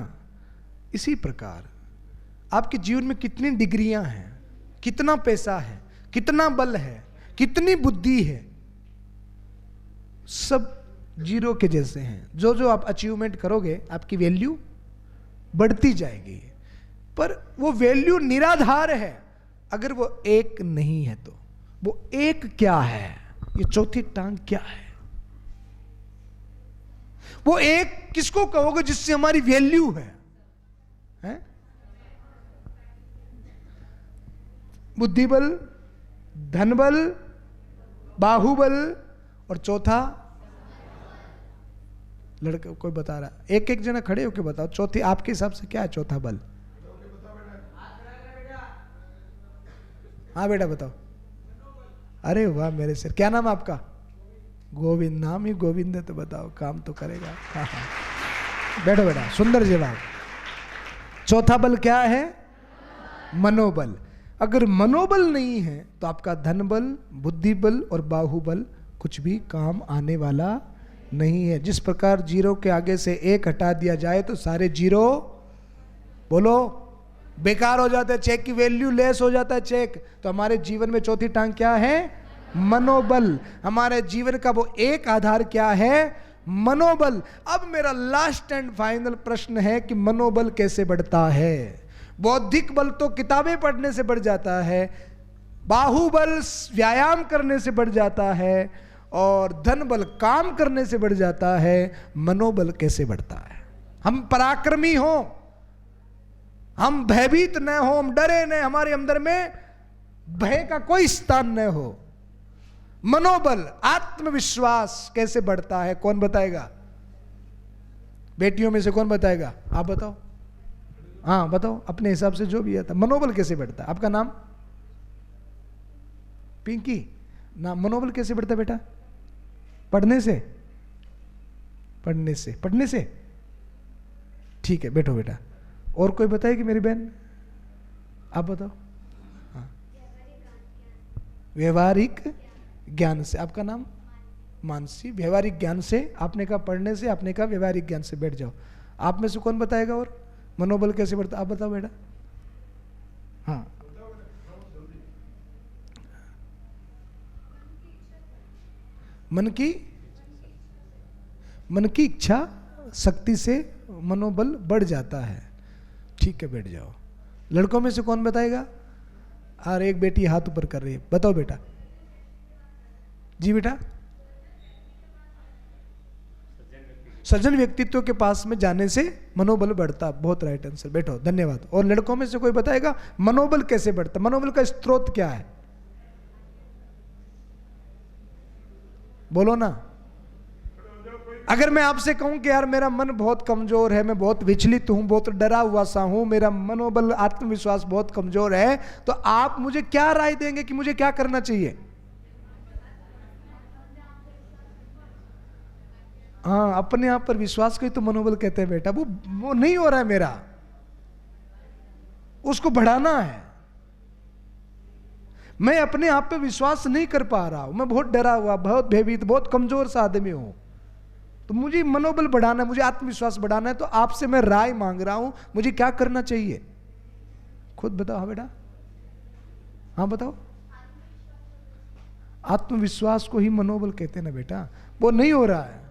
इसी प्रकार आपके जीवन में कितनी डिग्रियां हैं, कितना पैसा है, कितना बल है, कितनी बुद्धि है, सब जीरो के जैसे हैं। जो जो आप अचीवमेंट करोगे आपकी वैल्यू बढ़ती जाएगी, पर वो वैल्यू निराधार है अगर वो 1 नहीं है तो। वो 1 क्या है? ये चौथी टांग क्या है? वो 1 किसको कहोगे जिससे हमारी वैल्यू है? बुद्धिबल, धनबल, बाहुबल, और चौथा लड़का कोई बता रहा? एक जना खड़े होके बताओ, चौथी आपके हिसाब से क्या है चौथा बल? हाँ बेटा बताओ। अरे वाह मेरे सर, क्या नाम आपका? गोविंद। नाम ही गोविंद है तो बताओ, काम तो करेगा। हाँ हाँ, बैठो बेटा, सुंदर जवाब। चौथा बल क्या है? मनोबल। अगर मनोबल नहीं है तो आपका धन बल, बुद्धि बल और बाहुबल कुछ भी काम आने वाला नहीं है। जिस प्रकार जीरो के आगे से 1 हटा दिया जाए तो सारे जीरो बोलो बेकार हो जाते हैं, चेक की वैल्यू लेस हो जाता है चेक। तो हमारे जीवन में चौथी टांग क्या है? मनोबल। हमारे जीवन का वो एक आधार क्या है? मनोबल। अब मेरा लास्ट एंड फाइनल प्रश्न है कि मनोबल कैसे बढ़ता है? बौद्धिक बल तो किताबें पढ़ने से बढ़ जाता है, बाहुबल व्यायाम करने से बढ़ जाता है, और धन बल काम करने से बढ़ जाता है। मनोबल कैसे बढ़ता है? हम पराक्रमी हो, हम भयभीत न हो, हम डरे न, हमारे अंदर में भय का कोई स्थान न हो। मनोबल, आत्मविश्वास कैसे बढ़ता है? कौन बताएगा? बेटियों में से कौन बताएगा? आप बताओ। हाँ बताओ, अपने हिसाब से जो भी आता। मनोबल कैसे बढ़ता है? आपका नाम? पिंकी। नाम मनोबल कैसे बढ़ता है बेटा? पढ़ने से, पढ़ने से, पढ़ने से। ठीक है, बैठो बेटा। और कोई बताएगी मेरी बहन? आप बताओ। हाँ, व्यवहारिक ज्ञान से। आपका नाम? मानसी। व्यवहारिक ज्ञान से, आपने कहा पढ़ने से, आपने कहा व्यवहारिक ज्ञान से। बैठ जाओ। आप में से कौन बताएगा? और मनोबल कैसे बढ़ता? आप बताओ बेटा। हाँ, मन की इच्छा शक्ति से मनोबल बढ़ जाता है। ठीक है, बैठ जाओ। लड़कों में से कौन बताएगा? और एक बेटी हाथ ऊपर कर रही है, बताओ बेटा। जी बेटा। सज्जन व्यक्तित्व के पास में जाने से मनोबल बढ़ता। बहुत राइट आंसर, बैठो, धन्यवाद। और लड़कों में से कोई बताएगा मनोबल कैसे बढ़ता? मनोबल का स्रोत क्या है? बोलो ना। अगर मैं आपसे कहूं कि यार मेरा मन बहुत कमजोर है, मैं बहुत विचलित हूं, बहुत डरा हुआ सा हूं, मेरा मनोबल आत्मविश्वास बहुत कमजोर है, तो आप मुझे क्या राय देंगे कि मुझे क्या करना चाहिए? हाँ, अपने आप पर विश्वास को ही तो मनोबल कहते हैं बेटा। वो नहीं हो रहा है मेरा, उसको बढ़ाना है। मैं अपने आप पे विश्वास नहीं कर पा रहा हूं, मैं बहुत डरा हुआ, बहुत भयभीत, बहुत कमजोर सा आदमी हूं, तो मुझे मनोबल बढ़ाना है, मुझे आत्मविश्वास बढ़ाना है। तो आपसे मैं राय मांग रहा हूं, मुझे क्या करना चाहिए? खुद बताओ। हाँ बेटा, हाँ बताओ। आत्मविश्वास को ही मनोबल कहते हैं ना बेटा। वो नहीं हो रहा है।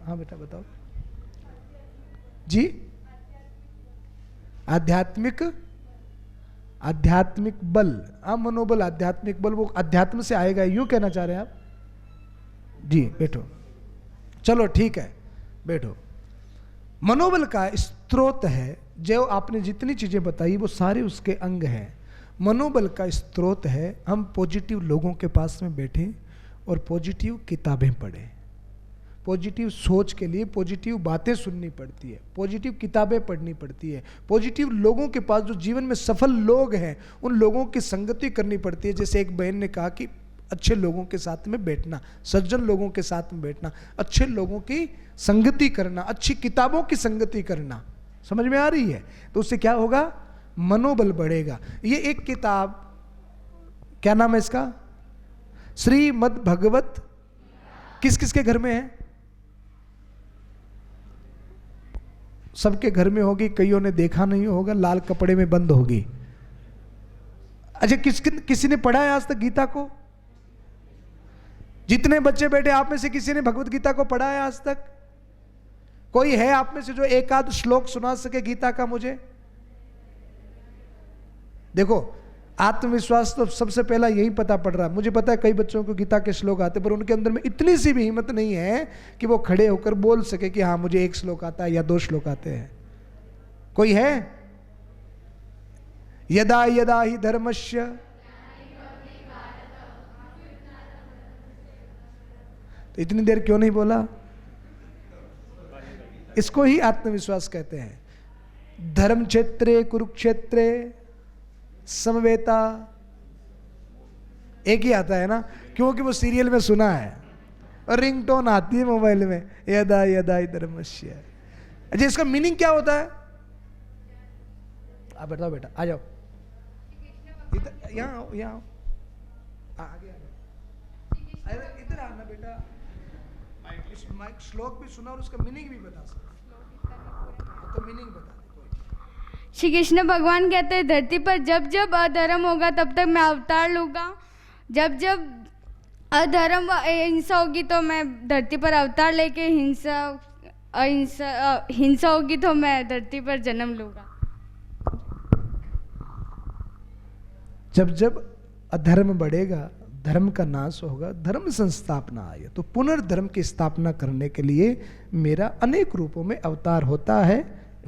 हाँ बेटा बताओ जी। आध्यात्मिक बल। हाँ, मनोबल, आध्यात्मिक बल, वो अध्यात्म से आएगा, यूं कहना चाह रहे हैं आप? जी बैठो। चलो ठीक है, बैठो। मनोबल का स्रोत है, जो आपने जितनी चीजें बताई वो सारे उसके अंग हैं। मनोबल का स्रोत है हम पॉजिटिव लोगों के पास में बैठें और पॉजिटिव किताबें पढ़ें। पॉजिटिव सोच के लिए पॉजिटिव बातें सुननी पड़ती है, पॉजिटिव किताबें पढ़नी पड़ती है, पॉजिटिव लोगों के पास, जो जीवन में सफल लोग हैं, उन लोगों की संगति करनी पड़ती है। जैसे एक बहन ने कहा कि अच्छे लोगों के साथ में बैठना, सज्जन लोगों के साथ में बैठना, अच्छे लोगों की संगति करना, अच्छी किताबों की संगति करना। समझ में आ रही है? तो उससे क्या होगा? मनोबल बढ़ेगा। ये एक किताब, क्या नाम है इसका? श्रीमद् भगवत। किस किस के घर में है? सबके घर में होगी, कईयों ने देखा नहीं होगा, लाल कपड़े में बंद होगी। अच्छा, किसी ने पढ़ा है आज तक गीता को? जितने बच्चे बैठे आप में से किसी ने भगवत गीता को पढ़ा है आज तक? कोई है आप में से जो एक आध श्लोक सुना सके गीता का मुझे? देखो, आत्मविश्वास तो सबसे पहला यही पता पड़ रहा है। मुझे पता है कई बच्चों को गीता के श्लोक आते, पर उनके अंदर में इतनी सी भी हिम्मत नहीं है कि वो खड़े होकर बोल सके कि हाँ मुझे एक श्लोक आता है या 2 श्लोक आते हैं। कोई है? यदा यदा ही धर्मस्य, तो इतनी देर क्यों नहीं बोला? इसको ही आत्मविश्वास कहते हैं। धर्म क्षेत्रे कुरुक्षेत्रे समवेता, एक ही आता है ना, क्योंकि वो सीरियल में सुना है और रिंगटोन आती है मोबाइल में, यदा यदा धर्मस्य। अच्छा, इसका मीनिंग क्या होता है? आप बताओ बेटा, आ जाओ यहाँ यहाँ आगे इधर आना बेटा। माइक श्लोक भी सुना और उसका मीनिंग भी बता सकते, तो मीनिंग बता दे कोई। श्री कृष्ण भगवान कहते हैं धरती पर जब जब अधर्म होगा तब तक मैं अवतार लूँगा, जब जब अधर्म हिंसा होगी तो मैं धरती पर अवतार लेके हिंसा होगी तो मैं धरती पर जन्म लूँगा। जब जब अधर्म बढ़ेगा, धर्म का नाश होगा, धर्म संस्थापना आए, तो पुनर्धर्म की स्थापना करने के लिए मेरा अनेक रूपों में अवतार होता है,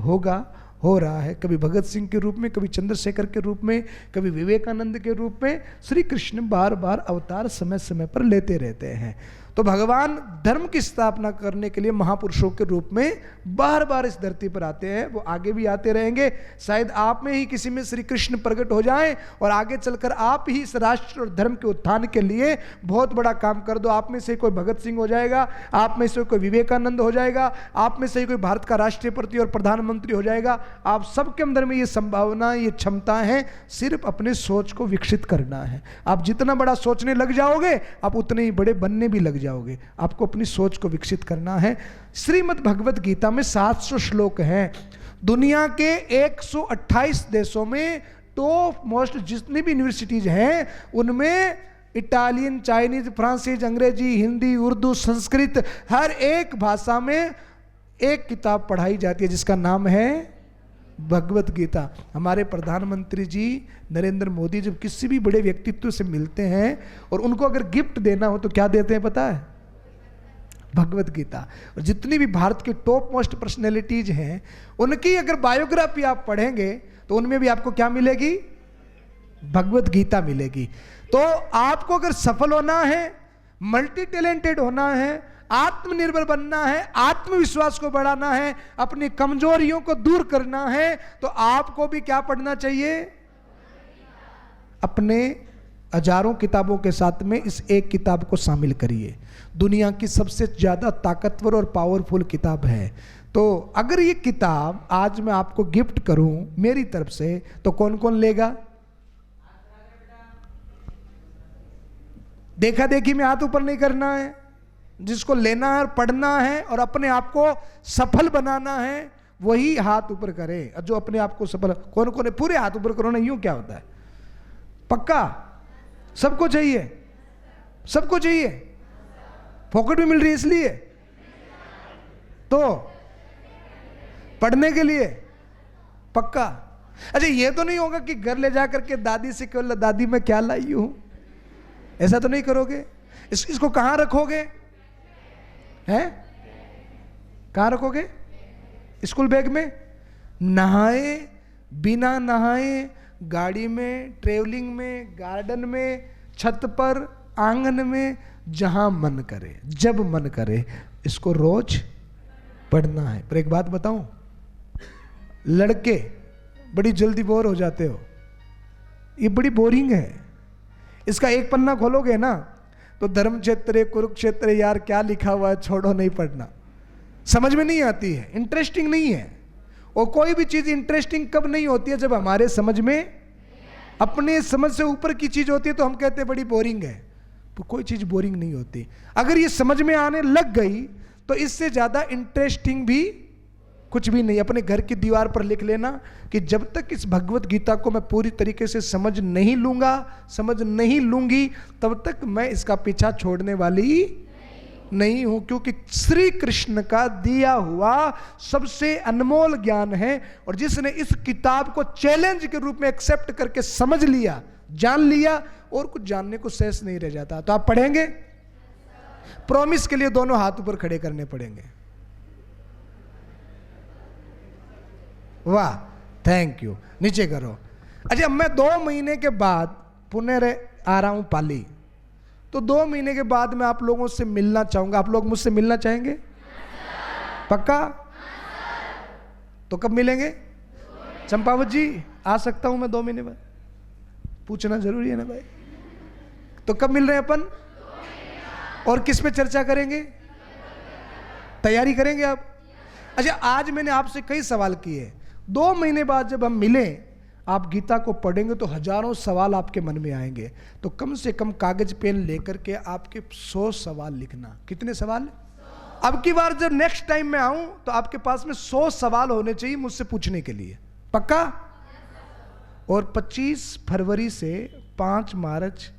होगा, हो रहा है। कभी भगत सिंह के रूप में, कभी चंद्रशेखर के रूप में, कभी विवेकानंद के रूप में। श्री कृष्ण बार बार अवतार समय समय पर लेते रहते हैं। तो भगवान धर्म की स्थापना करने के लिए महापुरुषों के रूप में बार बार इस धरती पर आते हैं। वो आगे भी आते रहेंगे। शायद आप में ही किसी में श्री कृष्ण प्रकट हो जाएं और आगे चलकर आप ही इस राष्ट्र और धर्म के उत्थान के लिए बहुत बड़ा काम कर दो। आप में से कोई भगत सिंह हो जाएगा, आप में से कोई विवेकानंद हो जाएगा, आप में से कोई भारत का राष्ट्रपति और प्रधानमंत्री हो जाएगा। आप सबके अंदर में ये संभावना, ये क्षमता है, सिर्फ अपने सोच को विकसित करना है। आप जितना बड़ा सोचने लग जाओगे आप उतने ही बड़े बनने भी लग जाओगे। आपको अपनी सोच को विकसित करना है। श्रीमद् भगवत गीता में 700 श्लोक हैं। दुनिया के 128 देशों में टॉप मोस्ट जितनी भी यूनिवर्सिटीज हैं उनमें इटालियन, चाइनीज, फ्रांसीसी, अंग्रेजी, हिंदी, उर्दू, संस्कृत, हर एक भाषा में एक किताब पढ़ाई जाती है जिसका नाम है भगवत गीता। हमारे प्रधानमंत्री जी नरेंद्र मोदी जब किसी भी बड़े व्यक्तित्व से मिलते हैं और उनको अगर गिफ्ट देना हो तो क्या देते हैं पता है? भगवत गीता। और जितनी भी भारत की टॉप मोस्ट पर्सनैलिटीज हैं उनकी अगर बायोग्राफी आप पढ़ेंगे तो उनमें भी आपको क्या मिलेगी? भगवत गीता मिलेगी। तो आपको अगर सफल होना है, मल्टी टैलेंटेड होना है, आत्मनिर्भर बनना है, आत्मविश्वास को बढ़ाना है, अपनी कमजोरियों को दूर करना है, तो आपको भी क्या पढ़ना चाहिए? अपने हजारों किताबों के साथ में इस एक किताब को शामिल करिए। दुनिया की सबसे ज्यादा ताकतवर और पावरफुल किताब है। तो अगर ये किताब आज मैं आपको गिफ्ट करूं मेरी तरफ से तो कौन कौन लेगा? देखा देखी में हाथ ऊपर नहीं करना है। जिसको लेना है और पढ़ना है और अपने आप को सफल बनाना है वही हाथ ऊपर करे। और जो अपने आप को सफल, कौन कौन है? पूरे हाथ ऊपर करो ना। यूं क्या होता है? पक्का सबको चाहिए? सबको चाहिए? पॉकेट में मिल रही है इसलिए? तो पढ़ने के लिए पक्का? अच्छा, ये तो नहीं होगा कि घर ले जा करके दादी से कहो दादी मैं क्या लाई हूं, ऐसा तो नहीं करोगे? इसको कहां रखोगे? हैं? कहां रखोगे? स्कूल बैग में? नहाए बिना नहाए, गाड़ी में, ट्रेवलिंग में, गार्डन में, छत पर, आंगन में, जहां मन करे, जब मन करे, इसको रोज पढ़ना है। पर एक बात बताऊं, लड़के बड़ी जल्दी बोर हो जाते हो। ये बड़ी बोरिंग है। इसका एक पन्ना खोलोगे ना तो धर्म क्षेत्र, कुरुक्षेत्र, यार क्या लिखा हुआ है, छोड़ो, नहीं पढ़ना। समझ में नहीं आती है, इंटरेस्टिंग नहीं है। और कोई भी चीज इंटरेस्टिंग कब नहीं होती है? जब हमारे समझ में, अपने समझ से ऊपर की चीज होती है तो हम कहते हैं बड़ी बोरिंग है। तो कोई चीज बोरिंग नहीं होती। अगर ये समझ में आने लग गई तो इससे ज्यादा इंटरेस्टिंग भी कुछ भी नहीं। अपने घर की दीवार पर लिख लेना कि जब तक इस भगवत गीता को मैं पूरी तरीके से समझ नहीं लूंगा, समझ नहीं लूंगी, तब तक मैं इसका पीछा छोड़ने वाली नहीं हूं। क्योंकि श्री कृष्ण का दिया हुआ सबसे अनमोल ज्ञान है। और जिसने इस किताब को चैलेंज के रूप में एक्सेप्ट करके समझ लिया, जान लिया, और कुछ जानने को शेष नहीं रह जाता। तो आप पढ़ेंगे? प्रॉमिस के लिए दोनों हाथ ऊपर खड़े करने पड़ेंगे। वाह, थैंक यू। नीचे करो। अच्छा, मैं 2 महीने के बाद पुणे आ रहा हूं पाली। तो 2 महीने के बाद मैं आप लोगों से मिलना चाहूंगा। आप लोग मुझसे मिलना चाहेंगे? पक्का? तो कब मिलेंगे? चंपावत जी, आ सकता हूं मैं 2 महीने बाद? पूछना जरूरी है ना भाई। तो कब मिल रहे हैं अपन? और किस पे चर्चा करेंगे? तैयारी करेंगे आप? अच्छा, आज मैंने आपसे कई सवाल किए। 2 महीने बाद जब हम मिले, आप गीता को पढ़ेंगे तो हजारों सवाल आपके मन में आएंगे। तो कम से कम कागज पेन लेकर के आपके 100 सवाल लिखना। कितने सवाल? अब की बार जब नेक्स्ट टाइम मैं आऊं तो आपके पास में 100 सवाल होने चाहिए मुझसे पूछने के लिए। पक्का? और 25 फरवरी से 5 मार्च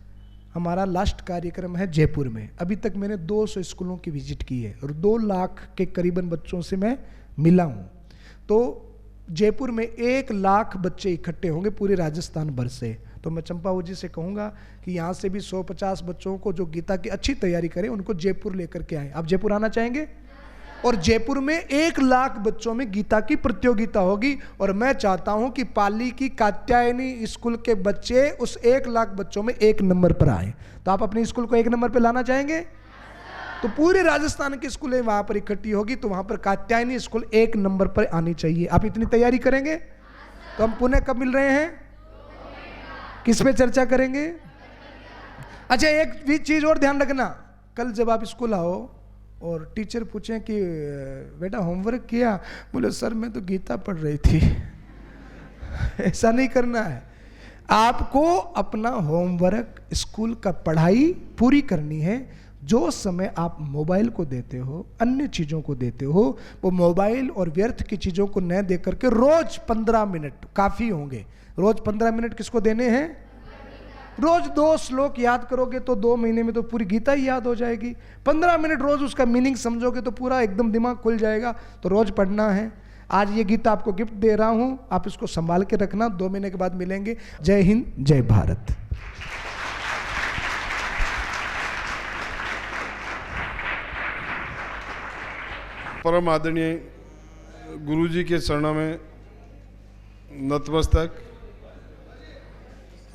हमारा लास्ट कार्यक्रम है जयपुर में। अभी तक मैंने 200 स्कूलों की विजिट की है और 2 लाख के करीबन बच्चों से मैं मिला हूं। तो जयपुर में 1 लाख बच्चे इकट्ठे होंगे पूरे राजस्थान भर से। तो मैं चंपावत जी से कहूंगा कि यहाँ से भी 150 बच्चों को जो गीता की अच्छी तैयारी करें उनको जयपुर लेकर के आए। आप जयपुर आना चाहेंगे? और जयपुर में 1 लाख बच्चों में गीता की प्रतियोगिता होगी। और मैं चाहता हूं कि पाली की कात्यायनी स्कूल के बच्चे उस 1 लाख बच्चों में 1 नंबर पर आए। तो आप अपने स्कूल को 1 नंबर पर लाना चाहेंगे? तो पूरे राजस्थान की स्कूलें वहां पर इकट्ठी होगी, तो वहां पर कात्यायनी स्कूल 1 नंबर पर आनी चाहिए। आप इतनी तैयारी करेंगे? तो हम पुणे कब मिल रहे हैं? किस पे चर्चा करेंगे? अच्छा, एक भी चीज और ध्यान रखना, कल जब आप स्कूल आओ और टीचर पूछें कि बेटा होमवर्क किया, बोले सर मैं तो गीता पढ़ रही थी। ऐसा नहीं करना है। आपको अपना होमवर्क, स्कूल का पढ़ाई पूरी करनी है। जो समय आप मोबाइल को देते हो, अन्य चीज़ों को देते हो, वो मोबाइल और व्यर्थ की चीज़ों को न दे करके रोज 15 मिनट काफ़ी होंगे। रोज 15 मिनट किसको देने हैं? रोज 2 श्लोक याद करोगे तो 2 महीने में तो पूरी गीता ही याद हो जाएगी। 15 मिनट रोज उसका मीनिंग समझोगे तो पूरा एकदम दिमाग खुल जाएगा। तो रोज पढ़ना है। आज ये गीता आपको गिफ्ट दे रहा हूं, आप इसको संभाल के रखना। 2 महीने के बाद मिलेंगे। जय हिंद, जय भारत। परम आदरणीय गुरुजी के चरणों में नतमस्तक।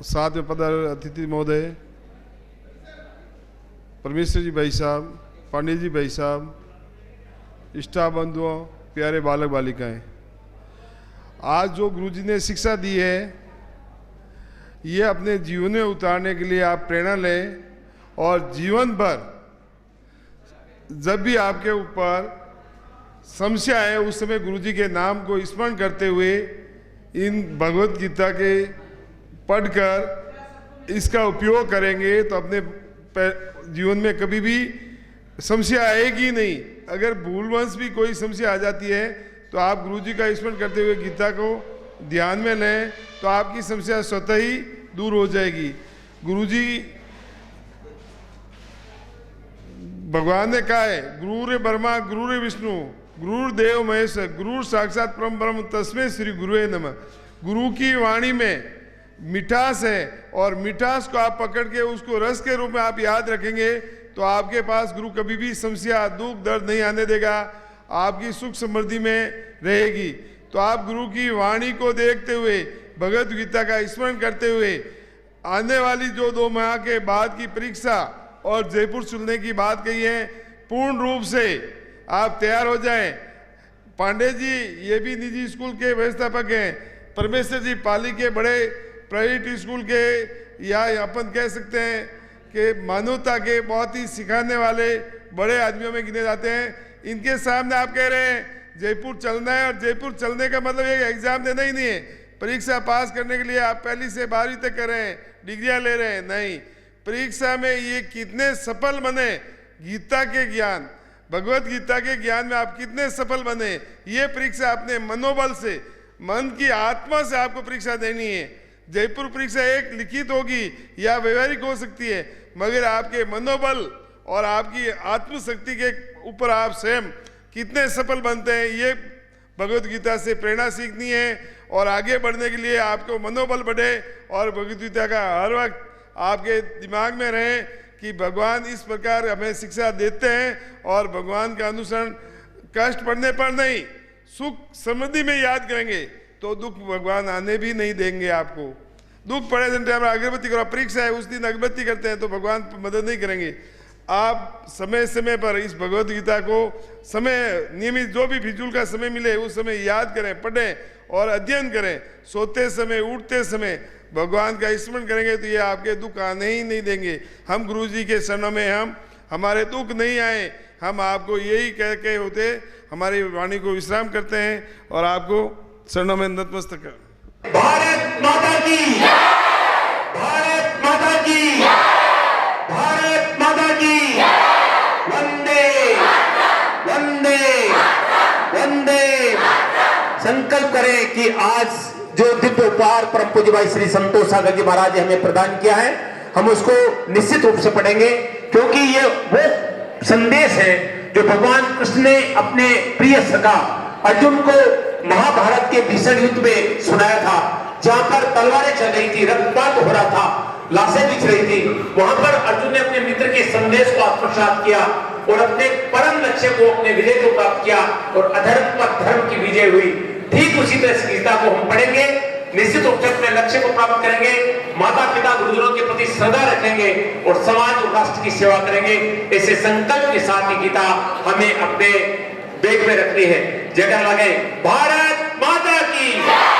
साथ में पधारे अतिथि महोदय, परमेश्वर जी भाई साहब, पांडे जी भाई साहब, इष्टा बंधुओं, प्यारे बालक बालिकाएं, आज जो गुरुजी ने शिक्षा दी है ये अपने जीवन में उतारने के लिए आप प्रेरणा लें और जीवन भर जब भी आपके ऊपर समस्या है उस समय गुरुजी के नाम को स्मरण करते हुए इन भगवत गीता के पढ़कर इसका उपयोग करेंगे तो अपने जीवन में कभी भी समस्या आएगी नहीं। अगर भूलवंश भी कोई समस्या आ जाती है तो आप गुरुजी का स्मरण करते हुए गीता को ध्यान में लें तो आपकी समस्या स्वतः ही दूर हो जाएगी। गुरुजी भगवान ने कहा है, गुरुर ब्रह्मा गुरुर विष्णु गुरुदेव महेश गुरु साक्षात परम ब्रह्म तस्मै श्री गुरुवे नमः। गुरु की वाणी में मिठास है और मिठास को आप पकड़ के उसको रस के रूप में आप याद रखेंगे तो आपके पास गुरु कभी भी समस्या, दुख, दर्द नहीं आने देगा, आपकी सुख समृद्धि में रहेगी। तो आप गुरु की वाणी को देखते हुए, भगवत गीता का स्मरण करते हुए आने वाली जो 2 माह के बाद की परीक्षा और जयपुर चुनने की बात कही है, पूर्ण रूप से आप तैयार हो जाएं। पांडे जी ये भी निजी स्कूल के व्यवस्थापक हैं, परमेश्वर जी पाली के बड़े प्राइवेट स्कूल के या अपन कह सकते हैं कि मानवता के बहुत ही सिखाने वाले बड़े आदमियों में गिने जाते हैं। इनके सामने आप कह रहे हैं जयपुर चलना है, और जयपुर चलने का मतलब एक एग्जाम देना ही नहीं है। परीक्षा पास करने के लिए आप 1ली से 12वीं तक कर रहे हैं, डिग्रियां ले रहे हैं, नहीं। परीक्षा में ये कितने सफल बने, गीता के ज्ञान, भगवत गीता के ज्ञान में आप कितने सफल बने, ये परीक्षा अपने मनोबल से, मन की आत्मा से आपको परीक्षा देनी है। जयपुर परीक्षा एक लिखित होगी या व्यवहारिक हो सकती है, मगर आपके मनोबल और आपकी आत्मशक्ति के ऊपर आप स्वयं कितने सफल बनते हैं, ये भगवत गीता से प्रेरणा सीखनी है। और आगे बढ़ने के लिए आपको मनोबल बढ़े और भगवत गीता का हर वक्त आपके दिमाग में रहे कि भगवान इस प्रकार हमें शिक्षा देते हैं और भगवान का अनुसरण कष्ट पड़ने पर नहीं, सुख समृद्धि में याद करेंगे तो दुख भगवान आने भी नहीं देंगे। आपको दुख पड़े दिन टाइम अगरबत्ती करो, परीक्षा है उस दिन अगरबत्ती करते हैं तो भगवान मदद नहीं करेंगे। आप समय समय पर इस भगवत गीता को समय नियमित जो भी फिजूल का समय मिले उस समय याद करें, पढ़ें और अध्ययन करें। सोते समय, उठते समय भगवान का स्मरण करेंगे तो ये आपके दुख आने ही नहीं देंगे। हम गुरु जी के शरणों में हमारे दुख नहीं आए, हम आपको यही कह के होते हमारी वाणी को विश्राम करते हैं और आपको शरणों में नतमस्तक कर। भारत माता की, भारत माता की, भारत माता की, वंदे वंदे वंदे। संकल्प करें कि आज जो दिव्य उपहार परम पूज्य भाई श्री संतोष सागर जी महाराज जी हमें प्रदान किया है, हम उसको निश्चित रूप से पढ़ेंगे, क्योंकि ये वो संदेश है जो भगवान कृष्ण ने अपने प्रिय सखा अर्जुन को महाभारत के भीषण युद्ध में सुनाया था, जहां पर तलवारें चल रही थी, रक्तपात हो रहा था, लाशें बिछ रही थी। वहां पर अर्जुन ने अपने मित्र के संदेश को आत्मसात किया और अपने परम लक्ष्य को, अपने विजय को प्राप्त किया और अधर्म पर धर्म की विजय हुई। ठीक उसी तरह गीता को हम पढ़ेंगे, निश्चित रूप से अपने लक्ष्य को प्राप्त करेंगे। माता पिता गुरुजनों के प्रति श्रद्धा रखेंगे और समाज और राष्ट्र की सेवा करेंगे। ऐसे संकल्प के साथ ये गीता हमें अपने बैग में रखनी है। जगह लगे भारत माता की।